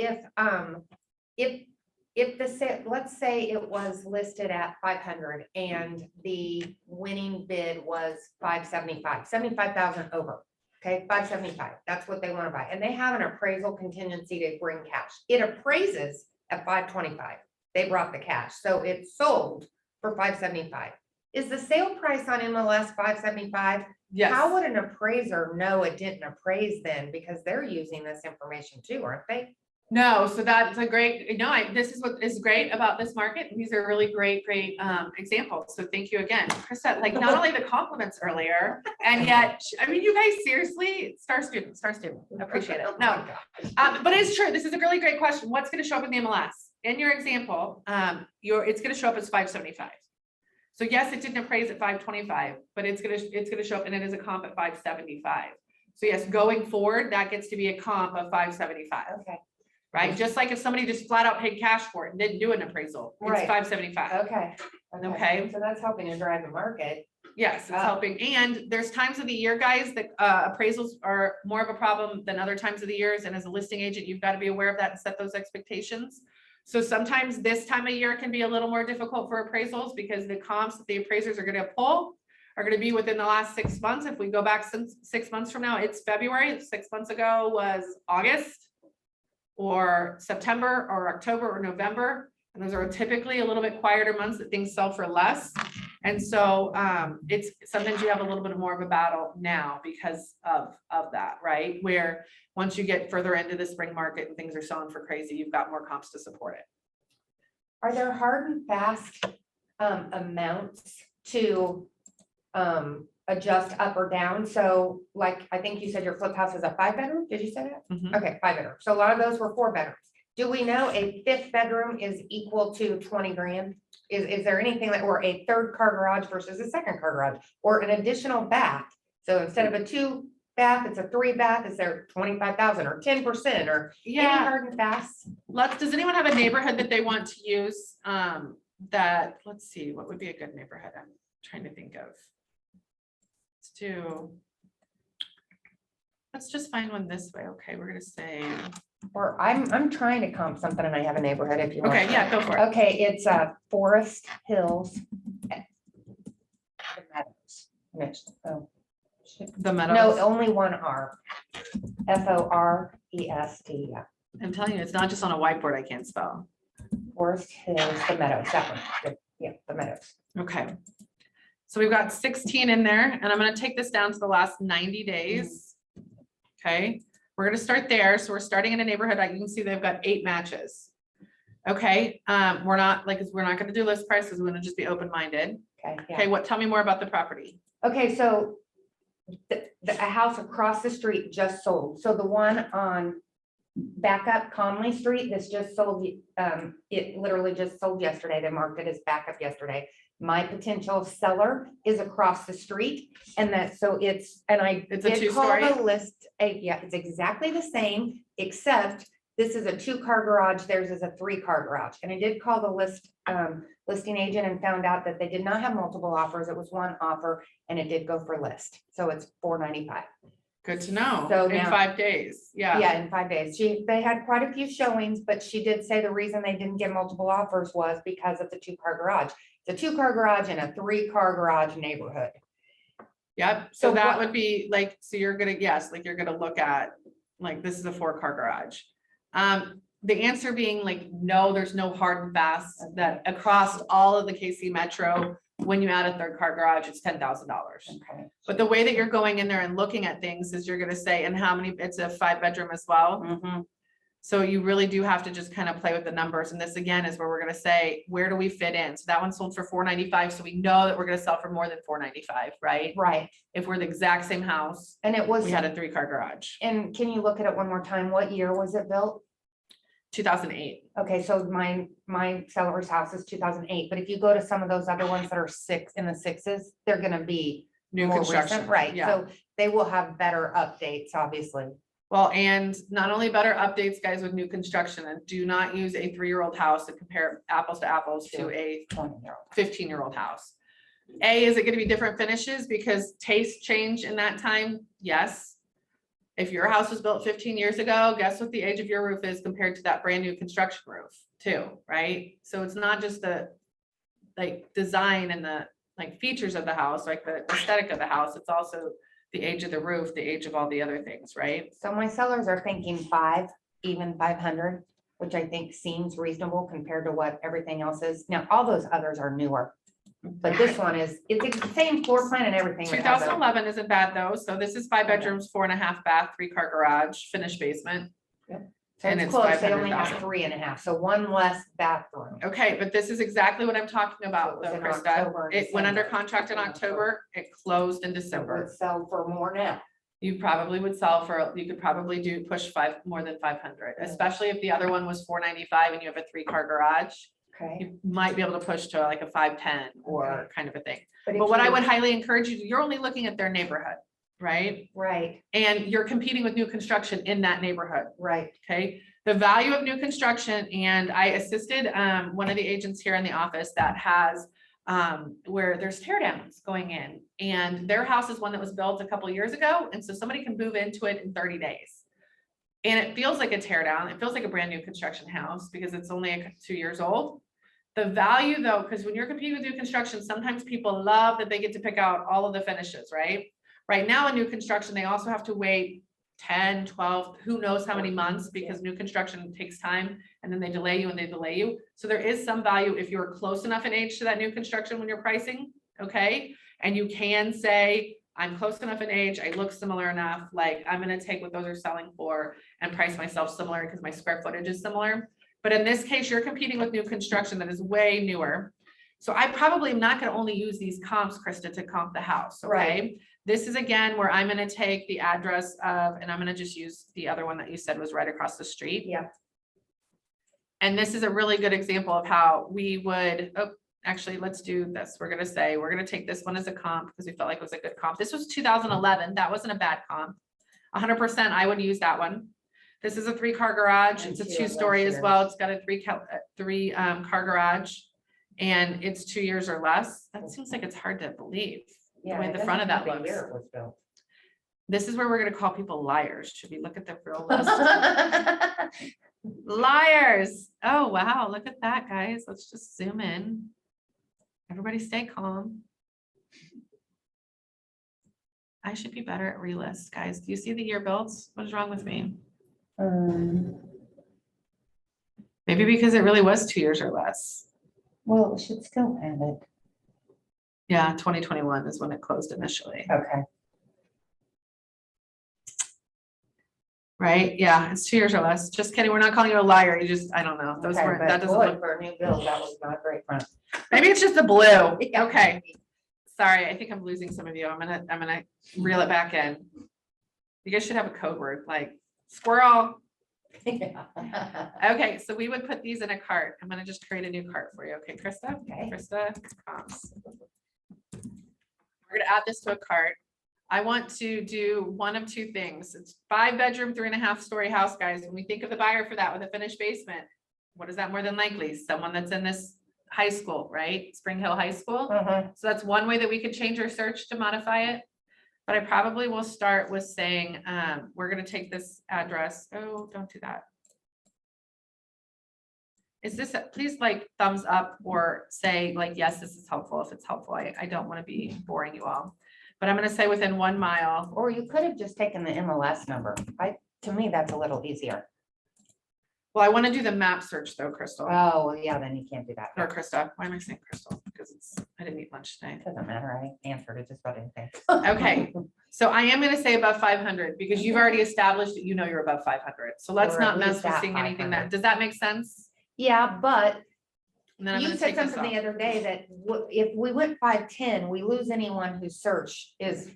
if the sale, let's say it was listed at 500 and the winning bid was 575, 75,000 over. Okay, 575, that's what they want to buy. And they have an appraisal contingency to bring cash. It appraises at 525. They brought the cash. So it sold for 575. Is the sale price on MLS 575? Yes. How would an appraiser know it didn't appraise then? Because they're using this information too, aren't they? No, so that's a great, this is what is great about this market. These are really great examples. So thank you again, Krista, like not only the compliments earlier, and yet, I mean, you guys seriously, star student, appreciate it. No, but it's true. This is a really great question. What's going to show up in the MLS? In your example, it's going to show up as 575. So yes, it didn't appraise at 525, but it's going to show up and it is a comp at 575. So yes, going forward, that gets to be a comp of 575. Okay. Right? Just like if somebody just flat out paid cash for it and didn't do an appraisal, it's Right. 575. Okay. Okay. So that's helping to drive the market. Yes, it's helping. And there's times of the year, guys, that appraisals are more of a problem than other times of the years. And as a listing agent, you've got to be aware of that and set those expectations. So sometimes this time of year can be a little more difficult for appraisals because the comps that the appraisers are going to pull are going to be within the last 6 months. If we go back since 6 months from now, it's February. 6 months ago was August or September or October or November. And those are typically a little bit quieter months that things sell for less. And so it's sometimes you have a little bit more of a battle now because of that, right? Where once you get further into the spring market and things are selling for crazy, you've got more comps to support it. Are there hard and fast amounts to adjust up or down? So like, I think you said your flip house is a 5-bedroom. Did you say that? Mhm. Okay, 5-bedroom. So a lot of those were 4-bedrooms. Do we know a 5th bedroom is equal to 20 grand? Is there anything like, or a 3rd car garage versus a 2nd car garage or an additional bath? So instead of a 2-bath, it's a 3-bath. Is there 25,000 or 10% or any hard and fast? Does anyone have a neighborhood that they want to use? Let's see, what would be a good neighborhood? I'm trying to think of. Let's just find one this way. Okay, we're gonna say. Or I'm trying to comp something and I have a neighborhood if you want. Okay, yeah, go for it. Okay, it's Forest Hills. Oh, The Meadows. no, only one R. FOREST, yeah. I'm telling you, it's not just on a whiteboard I can't spell. Forest Hills, the Meadows, that one. Yeah, the Meadows. Okay. So we've got 16 in there, and I'm gonna take this down to the last 90 days. Okay, we're gonna start there. So we're starting in a neighborhood. You can see they've got 8 matches. Okay, we're not gonna do list prices. We're gonna just be open-minded. Okay, yeah. Okay, tell me more about the property. Okay, so a house across the street just sold. So the one on back up Conley Street, this just sold, it literally just sold yesterday. They marked it as backup yesterday. My potential seller is across the street, and it's a two-story? call the list, yeah, it's exactly the same, except this is a 2-car garage, theirs is a 3-car garage. And I did call the listing agent and found out that they did not have multiple offers. It was one offer, and it did go for list. So it's $495. Good to know. So In now- 5 days. Yeah. Yeah, in 5 days. They had quite a few showings, but she did say the reason they didn't get multiple offers was because of the 2-car garage. It's a 2-car garage and a 3-car garage neighborhood. Yep. So So that what- would be like, so you're gonna, yes, like you're gonna look at, like, this is a 4-car garage. The answer being like, no, there's no hard and fast that across all of the KC Metro, when you add a 3rd-car garage, it's $10,000. Okay. But the way that you're going in there and looking at things is you're gonna say, and how many, it's a 5-bedroom as well. Mhm. So you really do have to just kind of play with the numbers. And this again is where we're gonna say, where do we fit in? So that one sold for $495. So we know that we're gonna sell for more than $495, right? Right. If we're the exact same house, And it was, we had a 3-car garage, and can you look at it one more time? What year was it built? 2008. Okay, so my seller's house is 2008, but if you go to some of those other ones that are in the 6s, they're gonna be New more construction, recent, right? yeah. So they will have better updates, obviously. Well, and not only better updates, guys, with new construction, and do not use a 3-year-old house to compare apples to apples to a 20-year-old. 15-year-old house. Is it gonna be different finishes because taste change in that time? Yes. If your house was built 15 years ago, guess what the age of your roof is compared to that brand new construction roof too, right? So it's not just the like design and the like features of the house, like the aesthetic of the house, it's also the age of the roof, the age of all the other things, right? So my sellers are thinking even 500, which I think seems reasonable compared to what everything else is. Now, all those others are newer, but this one it's the same floor plan and everything. It has a- 2011 isn't bad though. So this is 5 bedrooms, 4.5 bath, 3-car garage, finished basement. So and it's it's close. They only have 500,000. 3.5, so one less bathroom. Okay, but this is exactly what I'm talking about So though, it was in Krista. October and It went under December. contract in October, it closed in It would December. sell for more now. You probably would sell for, you could probably push more than 500, especially if the other one was 495 and you have a 3-car garage. Okay. You might be able to push to like a 510 or kind of a thing. if But what I you- would highly encourage you, you're only looking at their neighborhood, right? Right, And you're competing with new construction in that neighborhood. right. Okay, the value of new construction, and I assisted one of the agents here in the office that has where there's tear downs going in, and their house is one that was built a couple years ago, and so somebody can move into it in 30 days. And it feels like a tear down, it feels like a brand new construction house because it's only 2 years old. The value though, because when you're competing with new construction, sometimes people love that they get to pick out all of the finishes, right? Right now in new construction, they also have to wait 10, 12, who knows how many months, because new construction takes time, and then they delay you and they delay you. So there is some value if you're close enough in age to that new construction when you're pricing, okay? And you can say, I'm close enough in age, I look similar enough, like I'm gonna take what those are selling for and price myself similar because my square footage is similar. But in this case, you're competing with new construction that is way newer. So I probably am not gonna only use these comps, Krista, to comp the house, okay? Right. This is again where I'm gonna take the address of, and I'm gonna just use the other one that you said was right across the street. Yeah. And this is a really good example of how we would, oh, actually, let's do this. We're gonna say, we're gonna take this one as a comp because we felt like it was a good comp. This was 2011. That wasn't a bad comp. 100% I would use that one. This is a 3-car garage. And It's a 2 2-story as less well. It's got a 3-car garage. And it's 2 years or less. That seems like it's hard to believe. Yeah, way it the doesn't front of have that the looks. year it was built. This is where we're gonna call people liars. Should we look at the real list? Liars. Oh, wow. Look at that, guys. Let's just zoom in. Everybody stay calm. I should be better at relist, guys. Do you see the year builds? What is wrong with me? Maybe because it really was 2 years or less. Well, we should still have it. Yeah, 2021 is when it closed initially, Okay. right? Yeah, it's 2 years or less. Just kidding. We're not calling you a liar. You just, I don't know. Those Okay, weren't, but that doesn't boy, look, for a new bill, that was not a great front. maybe it's just the blue. Yeah. Okay. Sorry, I think I'm losing some of you. I'm gonna reel it back in. You guys should have a code word like squirrel. Okay, so we would put these in a cart. I'm gonna just create a new cart for you. Okay, Krista? Okay. Krista, comps. We're gonna add this to a cart. I want to do one of two things. It's 5-bedroom, 3.5-story house, guys. When we think of the buyer for that with a finished basement, what is that more than likely? Someone that's in this high school, right? Spring Hill High School. So that's one way that we could change our search to modify it. But I probably will start with saying, we're gonna take this address. Oh, don't do that. Is this, please like thumbs up or say like, yes, this is helpful if it's helpful. I don't want to be boring you all. But I'm gonna say within 1 mile. Or you could have just taken the MLS number. To me, that's a little easier. Well, I want to do the map search though, Crystal. Oh, well, yeah, then you can't do that. Or Krista. Why am I saying Crystal? Because I didn't eat lunch today. Doesn't matter. I answered it just about anything. Okay, so I am gonna say above 500 because you've already established that you know you're above 500. So let's Or not at mess least with at seeing anything that, 500. does that make sense? Yeah, but And then I'm you gonna said take this something the off. other day that if we went 510, we lose anyone whose search is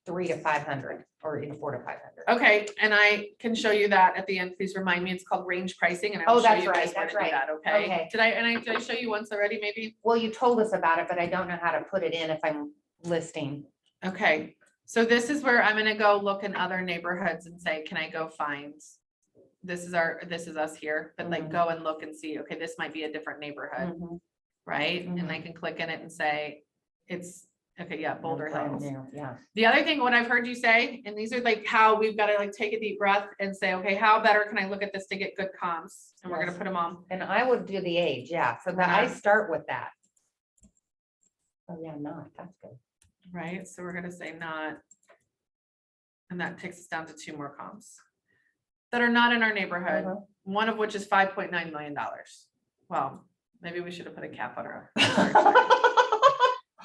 300 to 500 or even 400 to 500. Okay, and I can show you that at the end. Please remind me, it's called range pricing and I Oh, will show that's you guys right, where that's to do right. that, okay? Okay. Did I show you once already, maybe? Well, you told us about it, but I don't know how to put it in if I'm listing. Okay, so this is where I'm gonna go look in other neighborhoods and say, can I go find? This is us here, but like Mhm. go and look and see, okay, this might be a different neighborhood, Mhm. right? And I can click in it and say, it's, okay, yeah, Boulder Brand Hills. new, yeah. The other thing, what I've heard you say, and these are like how we've got to like take a deep breath and say, okay, how better can I look at this to get good comps? And we're gonna Yes. put them on. And I would do the age, yeah. So that I start with that. Oh, yeah, not, that's good. Right, so we're gonna say not. And that takes us down to 2 more comps that are not in our neighborhood, Uh-huh. one of which is $5.9 million. Well, maybe we should have put a cap on our.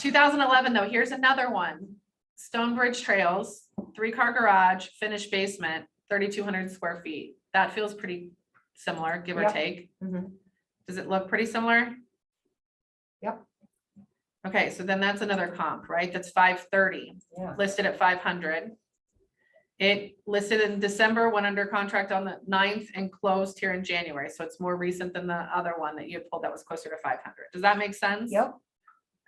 2011 though, here's another one. Stonebridge Trails, 3-car garage, finished basement, 3,200 square feet. That feels pretty similar, give or Yep. take. Mhm. Does it look pretty similar? Yep. Okay, so then that's another comp, right? That's 530, Yeah. listed at 500. It listed in December, went under contract on the 9th and closed here in January. So it's more recent than the other one that you had pulled that was closer to 500. Does that make sense? Yep.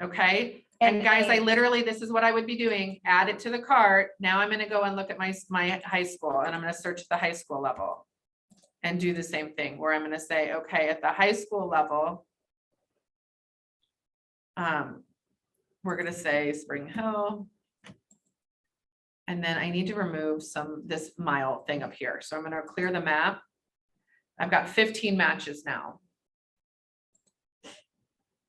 Okay, and guys, I literally, this is what I would be doing, add it to the cart. Now I'm gonna go and look at my high school and I'm gonna search the high school level. And do the same thing where I'm gonna say, okay, at the high school level. We're gonna say Spring Hill. And then I need to remove this mile thing up here. So I'm gonna clear the map. I've got 15 matches now.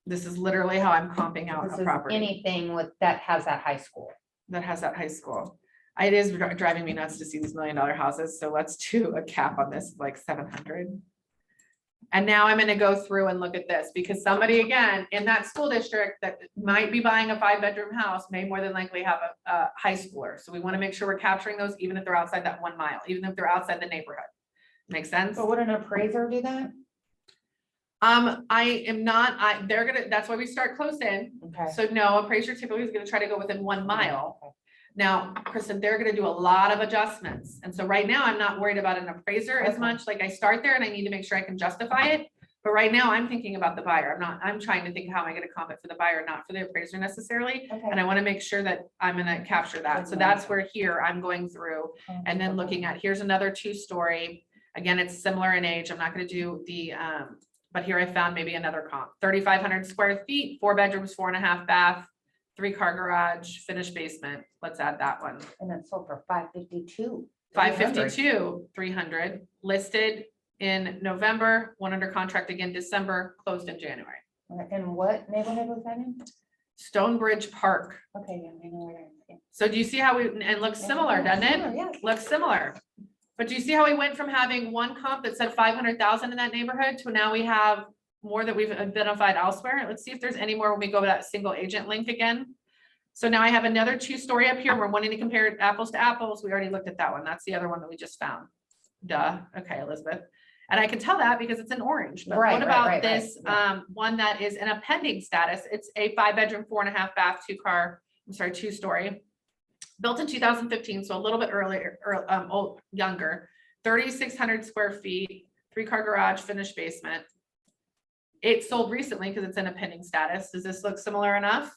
This is literally how I'm comping out This a is property anything that has that high school. that has that high school. It is driving me nuts to see these $1 million houses. So let's do a cap on this, like 700. And now I'm gonna go through and look at this because somebody, again, in that school district that might be buying a 5-bedroom house may more than likely have a high schooler. So we wanna make sure we're capturing those even if they're outside that 1 mile, even if they're outside the neighborhood. Make sense? But would an appraiser do that? I am not, that's why we start close in. Okay. So no, appraiser typically is gonna try to go within 1 mile. Now, Kristen, they're gonna do a lot of adjustments. And so right now, I'm not worried about an appraiser as Okay. much. Like I start there and I need to make sure I can justify it. But right now, I'm thinking about the buyer. I'm trying to think, how am I gonna comp it for the buyer, not for the appraiser necessarily. And Okay. I wanna make sure that I'm gonna capture that. So that's where here I'm going through and then looking at, here's another 2-story. Again, it's similar in age. I'm not gonna do the, but here I found maybe another comp, 3,500 square feet, 4 bedrooms, 4.5 bath, 3-car garage, finished basement. Let's add that one. And it sold for 552. 552, 300, listed in November, went under contract again December, closed in January. And what neighborhood was that in? Stonebridge Park. Okay, yeah, I know where. Yeah. So do you see how and looks similar, doesn't it? Yeah. Looks similar. But do you see how we went from having one comp that said 500,000 in that neighborhood to now we have more that we've identified elsewhere? Let's see if there's any more when we go to that single agent link again. So now I have another 2-story up here. We're wanting to compare apples to apples. We already looked at that one. That's the other one that we just found. Duh. Okay, Elizabeth. And I can tell that because it's in orange. But what about this one that is in a pending status? It's a 5-bedroom, 4.5 bath, 2-story. Built in 2015, so a little bit earlier, younger, 3,600 square feet, 3-car garage, finished basement. It sold recently because it's in a pending status. Does this look similar enough?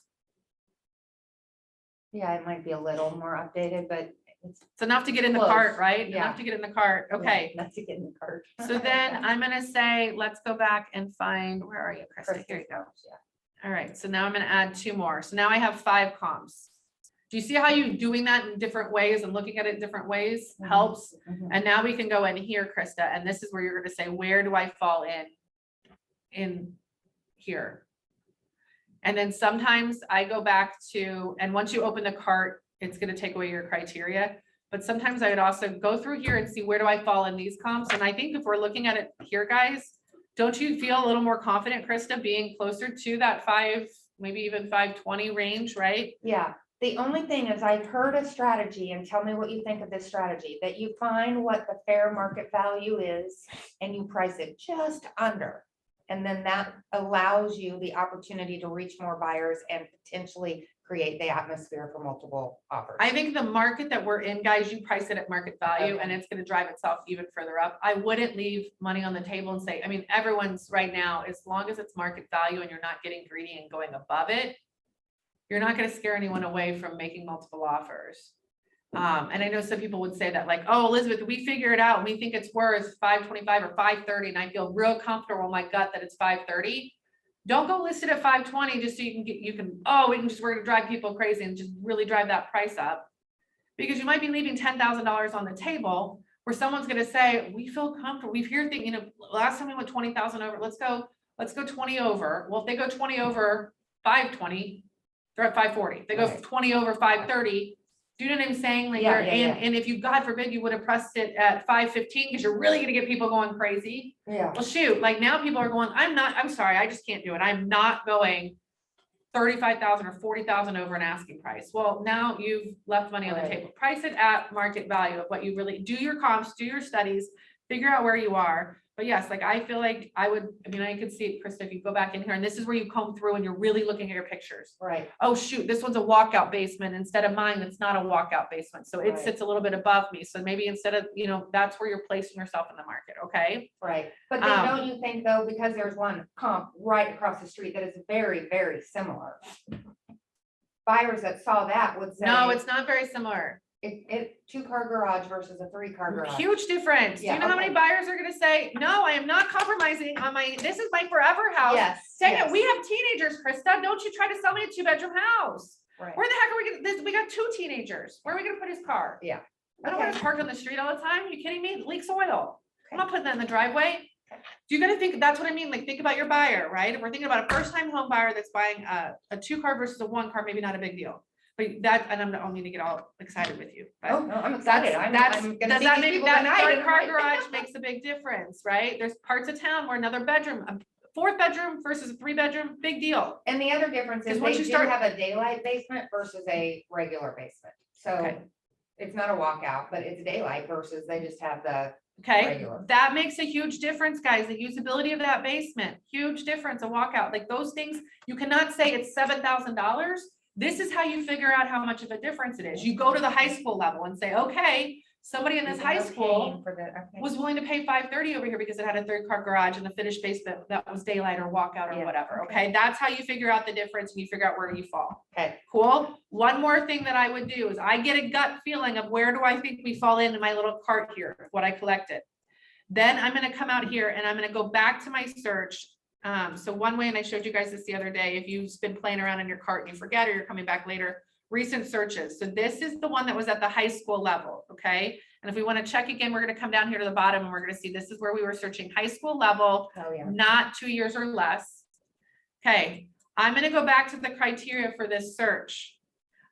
Yeah, it might be a little more updated, but It's enough to get in the Close. cart, right? Yeah. Enough to get in the cart. Okay. Not to get in the cart. So then I'm gonna say, let's go back and find, where are you, Krista? Krista. Here you go. Yeah. All right, so now I'm gonna add 2 more. So now I have 5 comps. Do you see how you doing that in different ways and looking at it different ways Mhm. helps? Mhm. And now we can go in here, Krista, and this is where you're gonna say, where do I fall in here? And then sometimes I go back to, and once you open the cart, it's gonna take away your criteria. But sometimes I would also go through here and see where do I fall in these comps? And I think if we're looking at it here, guys, don't you feel a little more confident, Krista, being closer to that 5, maybe even 520 range, right? Yeah, the only thing is I've heard a strategy, and tell me what you think of this strategy, that you find what the fair market value is and you price it just under. And then that allows you the opportunity to reach more buyers and potentially create the atmosphere for multiple offers. I think the market that we're in, guys, you price it at market value Okay. and it's gonna drive itself even further up. I wouldn't leave money on the table and say, I mean, everyone's right now, as long as it's market value and you're not getting greedy and going above it, you're not gonna scare anyone away from making multiple offers. And I know some people would say that like, oh, Elizabeth, we figure it out. And we think it's worth 525 or 530. And I feel real comfortable in my gut that it's 530. Don't go list it at 520 just so you can we're gonna drive people crazy and just really drive that price up. Because you might be leaving $10,000 on the table where someone's gonna say, we feel comfortable. We've heard that, last time we went 20,000 over, let's go 20 over. Well, if they go 20 over 520, they're at 540. If they go Right. 20 over 530. Do you know what I'm saying? Like, Yeah, and if you, God forbid, you would have pressed it at 515 because you're really gonna get people going crazy. Yeah. Well, shoot, like now people are going, I'm sorry, I just can't do it. I'm not going 35,000 or 40,000 over an asking price. Well, now you've left money on the Right. table. Price it at market value of what you really do, your comps, do your studies, figure out where you are. But yes, like I feel like I could see it, Krista, if you go back in here and this is where you comb through and you're really looking at your pictures. Right. Oh, shoot, this one's a walkout basement instead of mine. That's not a walkout basement. So it Right. sits a little bit above me. So maybe instead of, that's where you're placing yourself in the market. Okay. Right. But then don't you think though, because there's one comp right across the street that is very, very similar. Buyers that saw that would say. No, it's not very similar. It 2-car garage versus a 3-car garage. Huge difference. Do you Yeah, know how many okay. buyers are gonna say, no, I am not compromising on this is my forever house. Yes. Dang yes. it, we have teenagers, Krista. Don't you try to sell me a 2-bedroom house. Right. Where the heck are we gonna, we got 2 teenagers. Where are we gonna put his car? Yeah. I don't want Okay. it parked on the street all the time. Are you kidding me? It leaks oil. I'm not putting that in the driveway. Do you gotta think, that's what I mean, like think about your buyer, right? If we're thinking about a first-time home buyer that's buying a 2-car versus a 1-car, maybe not a big deal. But that, and I don't mean to get all excited with you. but Oh, no, I'm excited. I'm gonna does see that these make people that tonight and I'm 3-car like- garage makes a big difference, right? There's parts of town where another bedroom, a 4th bedroom versus a 3-bedroom, big deal. And the other difference is 'Cause once they you do start- have a daylight basement versus a regular basement. So Okay. it's not a walkout, but it's daylight versus they just have the Okay, regular. that makes a huge difference, guys. The usability of that basement, huge difference, a walkout, like those things, you cannot say it's $7,000. This is how you figure out how much of a difference it is. You go to the high school level and say, okay, somebody in this Even high though school paying for the- okay. was willing to pay 530 over here because it had a 3-car garage and a finished basement that was daylight or walkout or Yeah, whatever, okay. okay? That's how you figure out the difference and you figure out where you fall. Okay. Cool. One more thing that I would do is I get a gut feeling of where do I think we fall into my little cart here, what I collected. Then I'm gonna come out here and I'm gonna go back to my search. So one way, and I showed you guys this the other day, if you've been playing around in your cart and you forget or you're coming back later, recent searches. So this is the one that was at the high school level, okay? And if we wanna check again, we're gonna come down here to the bottom and we're gonna see this is where we were searching high school level, Oh, yeah. not 2 years or less. Okay, I'm gonna go back to the criteria for this search.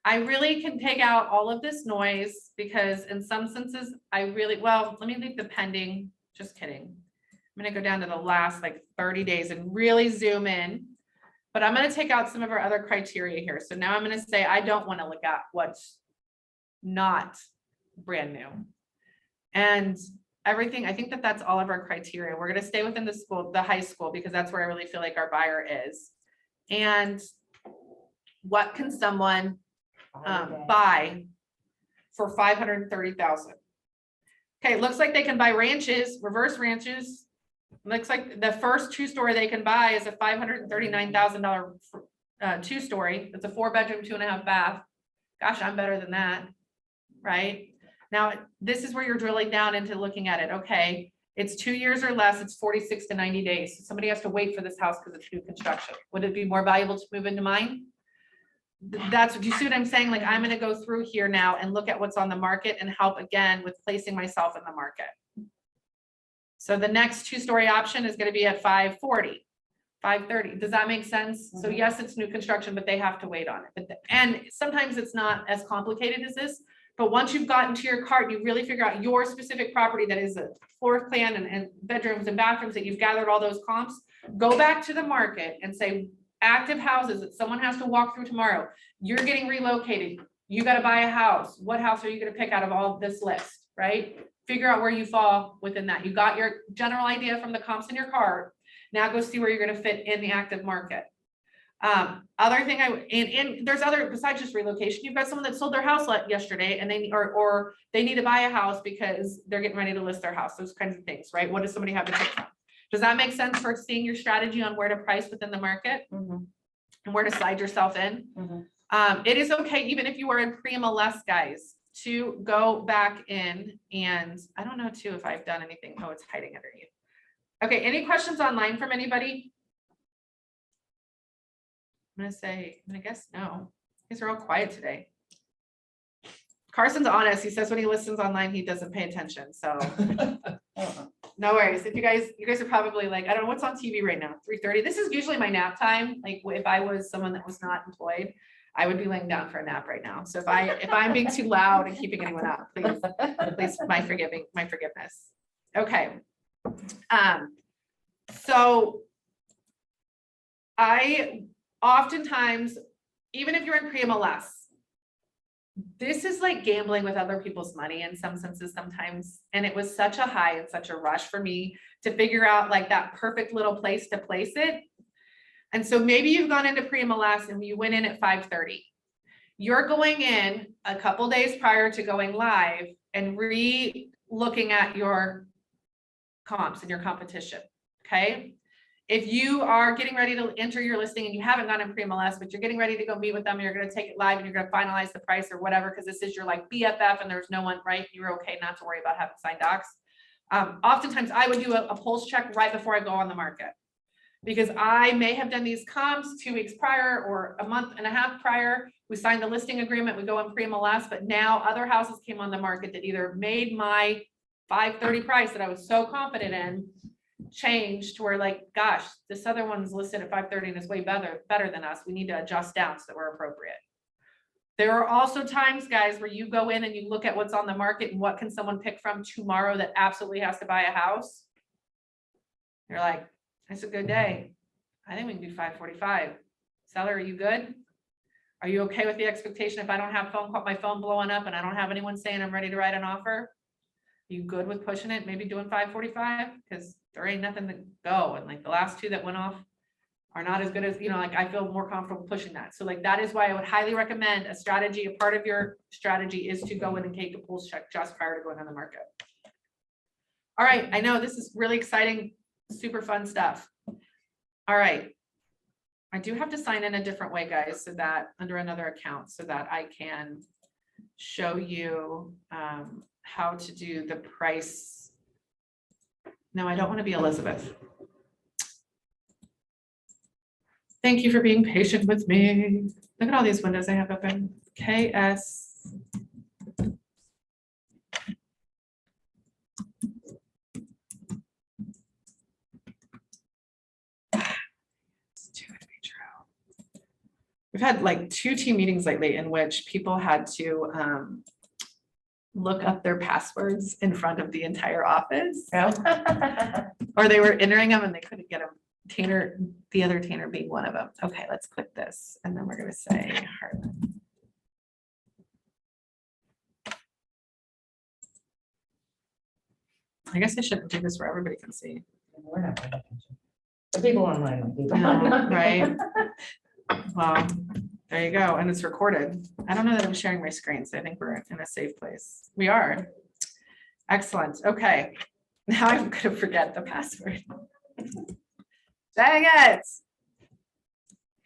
I really can take out all of this noise because in some senses, well, let me leave the pending, just kidding. I'm gonna go down to the last like 30 days and really zoom in. But I'm gonna take out some of our other criteria here. So now I'm gonna say, I don't wanna look at what's not brand new. And everything, I think that that's all of our criteria. We're gonna stay within the high school, because that's where I really feel like our buyer is. And what can someone buy for 530,000? Okay, it looks like they can buy ranches, reverse ranches. Looks like the first 2-story they can buy is a $539,000 2-story. It's a 4-bedroom, 2.5 bath. Gosh, I'm better than that, right? Now, this is where you're drilling down into looking at it. Okay, it's 2 years or less. It's 46 to 90 days. So somebody has to wait for this house because it's new construction. Would it be more valuable to move into mine? That's what you see what I'm saying? Like, I'm gonna go through here now and look at what's on the market and help again with placing myself in the market. So the next 2-story option is gonna be at 540, 530. Does that make sense? So yes, it's new construction, but they have to wait on it. And sometimes it's not as complicated as this, but once you've gotten to your cart, you really figure out your specific property that is a floor plan and bedrooms and bathrooms, that you've gathered all those comps, go back to the market and say, active houses that someone has to walk through tomorrow. You're getting relocated. You got to buy a house. What house are you going to pick out of all this list, right? Figure out where you fall within that. You got your general idea from the comps in your cart. Now go see where you're going to fit in the active market. Other thing and there's other, besides just relocation, you've got someone that sold their house yesterday and or they need to buy a house because they're getting ready to list their house. Those kinds of things, right? What does somebody have to pick from? Does that make sense for seeing your strategy on where to price within the market and where to slide yourself in? It is okay, even if you are in pre-MLS, guys, to go back in and I don't know too if I've done anything. Oh, it's hiding underneath. Okay, any questions online from anybody? I'm gonna guess no. These are all quiet today. Carson's honest. He says when he listens online, he doesn't pay attention. So no worries. If you guys are probably like, I don't know what's on TV right now, 3:30. This is usually my nap time. Like if I was someone that was not employed, I would be laying down for a nap right now. So if I'm being too loud and keeping anyone up, please my forgiveness. Okay. So I oftentimes, even if you're in pre-MLS, this is like gambling with other people's money in some senses sometimes. And it was such a high and such a rush for me to figure out like that perfect little place to place it. And so maybe you've gone into pre-MLS and you went in at 5:30. You're going in a couple days prior to going live and re-looking at your comps and your competition, okay? If you are getting ready to enter your listing and you haven't gone in pre-MLS, but you're getting ready to go meet with them, and you're going to take it live and you're going to finalize the price or whatever, because this is your like BFF and there's no one, right? You're okay not to worry about having signed docs. Oftentimes I would do a pulse check right before I go on the market, because I may have done these comps 2 weeks prior or a month and a half prior. We signed the listing agreement, we go in pre-MLS, but now other houses came on the market that either made my 530 price that I was so confident in changed to where like, gosh, this other one's listed at 530 and is way better than us. We need to adjust down so that we're appropriate. There are also times, guys, where you go in and you look at what's on the market and what can someone pick from tomorrow that absolutely has to buy a house. You're like, it's a good day. I think we can do 545. Seller, are you good? Are you okay with the expectation if I don't have my phone blowing up and I don't have anyone saying I'm ready to write an offer? You good with pushing it, maybe doing 545? Because there ain't nothing to go. And like the last 2 that went off are not as good as, like I feel more comfortable pushing that. So like, that is why I would highly recommend a strategy. A part of your strategy is to go in and take a pulse check just prior to going on the market. All right. I know this is really exciting, super fun stuff. All right. I do have to sign in a different way, guys, so that under another account so that I can show you how to do the price. No, I don't want to be Elizabeth. Thank you for being patient with me. Look at all these windows I have open. KS. We've had like 2 team meetings lately in which people had to look up their passwords in front of the entire office. Or they were entering them and they couldn't get them. Tanner, the other Tanner being one of them. Okay, let's click this and then we're gonna say Heartland. I guess I shouldn't do this where everybody can see. We're not paying attention. The people online. will be- No, right? Well, there you go, and it's recorded. I don't know that I'm sharing my screen, so I think we're in a safe place. We are. Excellent, okay. Now I'm gonna forget the password. Dang it.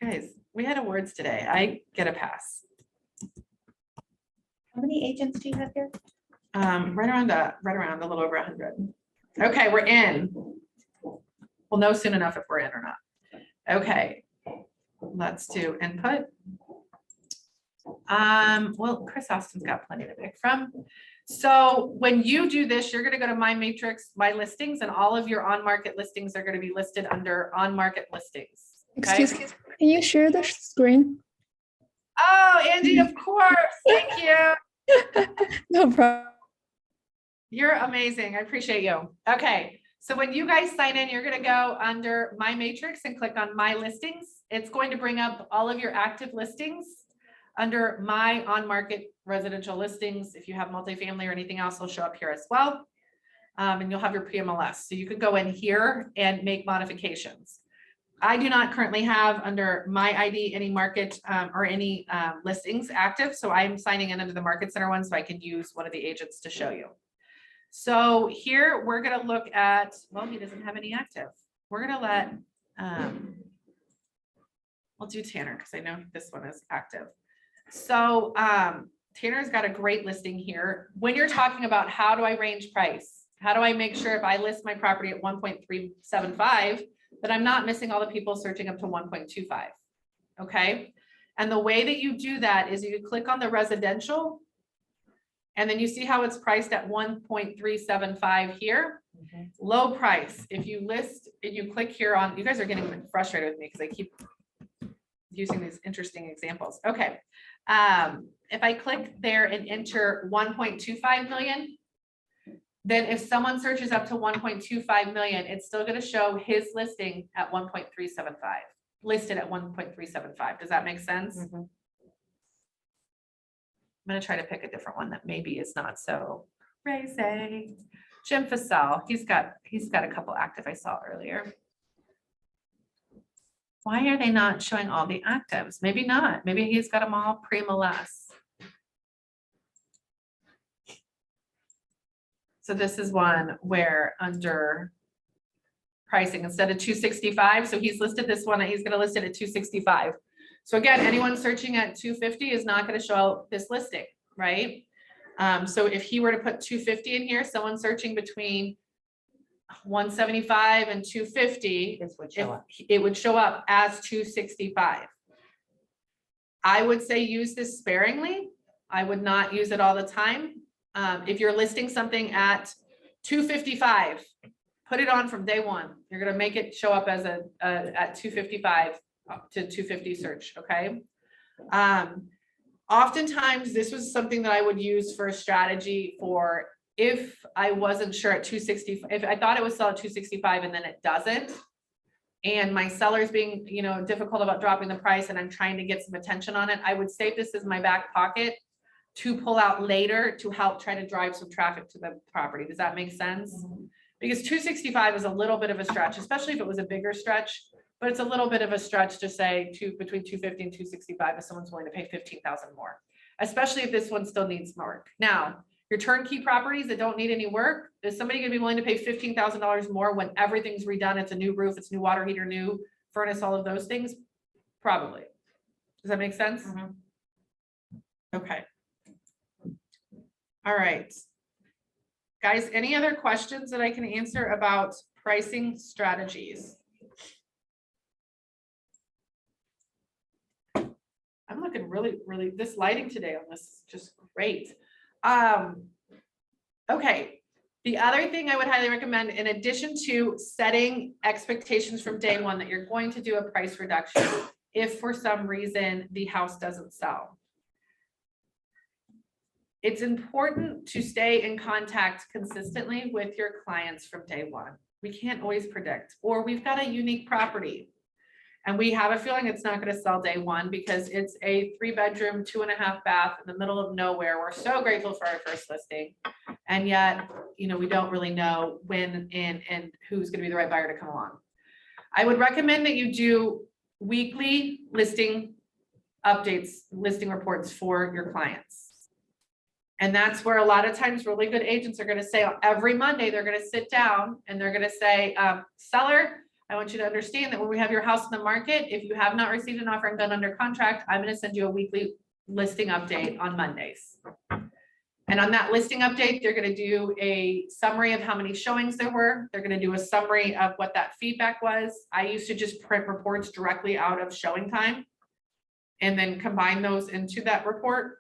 Guys, we had awards today. I get a pass. How many agents do you have here? Right around a little over 100. Okay, we're in. We'll know soon enough if we're in or not. Okay, let's do input. Well, Chris Austin's got plenty to pick from. So when you do this, you're gonna go to My Matrix, My Listings, and all of your on-market listings are gonna be listed under on-market listings. Okay? Excuse me, can you share the screen? Oh, Angie, of course. Thank you. No problem. You're amazing. I appreciate you. Okay. So when you guys sign in, you're going to go under My Matrix and click on My Listings. It's going to bring up all of your active listings under My On-Market Residential Listings. If you have multifamily or anything else, will show up here as well. And you'll have your pre-MLS. So you could go in here and make modifications. I do not currently have under my ID any market or any listings active. So I'm signing in under the Market Center one so I can use one of the agents to show you. So here we're going to look at, well, he doesn't have any active. We're going to let, we'll do Tanner because I know this one is active. So Tanner's got a great listing here. When you're talking about how do I range price? How do I make sure if I list my property at 1.375 that I'm not missing all the people searching up to 1.25? Okay. And the way that you do that is you click on the residential. And then you see how it's priced at 1.375 here, low price. If you list and you click here on, you guys are getting frustrated with me because I keep using these interesting examples. Okay. If I click there and enter 1.25 million, then if someone searches up to 1.25 million, it's still going to show his listing at 1.375, listed at 1.375. Does that make sense? Mhm. I'm going to try to pick a different one that maybe is not so crazy. Jim Fasell, he's got a couple active I saw earlier. Why are they not showing all the actives? Maybe not. Maybe he's got them all pre-MLS. So this is one where under pricing, instead of 265, so he's listed this one, he's going to list it at 265. So again, anyone searching at 250 is not going to show this listing, right? So if he were to put 250 in here, someone searching between 175 and 250, This would show up. it would show up as 265. I would say use this sparingly. I would not use it all the time. If you're listing something at 255, put it on from day one. You're going to make it show up as at 255 to 250 search. Okay. Oftentimes this was something that I would use for a strategy for if I wasn't sure at 260, if I thought it would sell at 265 and then it doesn't, and my seller's being, difficult about dropping the price and I'm trying to get some attention on it, I would save this as my back pocket to pull out later to help try to drive some traffic to the property. Does that make sense? Mhm. Because 265 is a little bit of a stretch, especially if it was a bigger stretch, but it's a little bit of a stretch to say between 250 and 265 if someone's willing to pay 15,000 more, especially if this one still needs work. Now, your turnkey properties that don't need any work, is somebody gonna be willing to pay $15,000 more when everything's redone? It's a new roof, it's new water heater, new furnace, all of those things? Probably. Does that make sense? Mhm. Okay. All right. Guys, any other questions that I can answer about pricing strategies? I'm looking really, this lighting today on this is just great. Okay. The other thing I would highly recommend, in addition to setting expectations from day one that you're going to do a price reduction, if for some reason the house doesn't sell. It's important to stay in contact consistently with your clients from day one. We can't always predict, or we've got a unique property and we have a feeling it's not going to sell day one because it's a 3-bedroom, 2.5 bath in the middle of nowhere. We're so grateful for our first listing. And yet, you know, we don't really know when and who's going to be the right buyer to come along. I would recommend that you do weekly listing updates, listing reports for your clients. And that's where a lot of times really good agents are going to say every Monday, they're going to sit down and they're going to say, seller, I want you to understand that when we have your house in the market, if you have not received an offer and been under contract, I'm going to send you a weekly listing update on Mondays. And on that listing update, they're going to do a summary of how many showings there were. They're going to do a summary of what that feedback was. I used to just print reports directly out of showing time and then combine those into that report.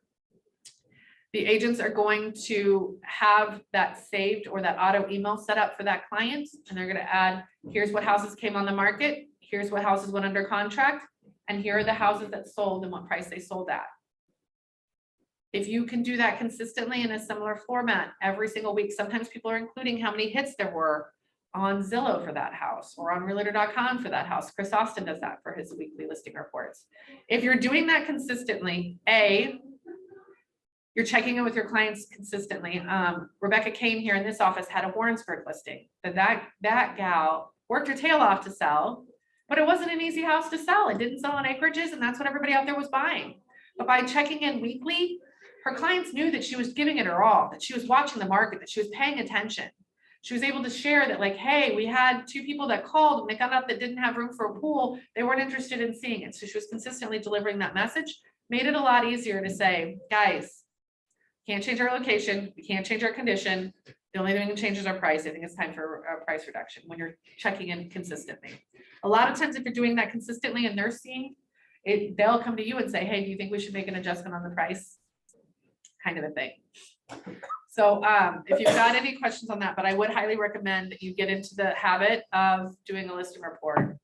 The agents are going to have that saved or that auto email set up for that client. And they're going to add, here's what houses came on the market. Here's what houses went under contract. And here are the houses that sold and what price they sold at. If you can do that consistently in a similar format every single week, sometimes people are including how many hits there were on Zillow for that house or on realtor.com for that house. Chris Austin does that for his weekly listing reports. If you're doing that consistently, you're checking in with your clients consistently. Rebecca Kane here in this office had a Warrensburg listing that gal worked her tail off to sell, but it wasn't an easy house to sell. It didn't sell on acreages, and that's what everybody out there was buying. But by checking in weekly, her clients knew that she was giving it her all, that she was watching the market, that she was paying attention. She was able to share that, like, hey, we had 2 people that called and they found out that didn't have room for a pool. They weren't interested in seeing it. So she was consistently delivering that message, made it a lot easier to say, guys, can't change our location. We can't change our condition. The only thing that changes our price. I think it's time for a price reduction when you're checking in consistently. A lot of times if you're doing that consistently and they're seeing it, they'll come to you and say, hey, do you think we should make an adjustment on the price? Kind of a thing. So if you've got any questions on that, but I would highly recommend that you get into the habit of doing a listing report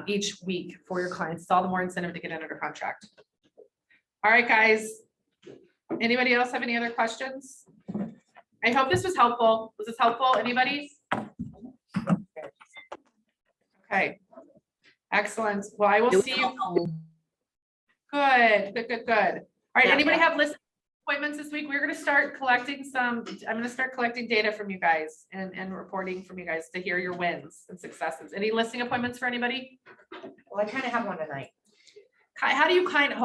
each week for your clients. It's all the more incentive to get under contract. All right, guys. Anybody else have any other questions? I hope this was helpful. Was this helpful? Anybody? Okay. Excellent. Well, I will see you. Good. All right. Anybody have listing appointments this week? We're going to start collecting I'm going to start collecting data from you guys and reporting from you guys to hear your wins and successes. Any listing appointments for anybody? Well, I kind of have one tonight. How do you kind of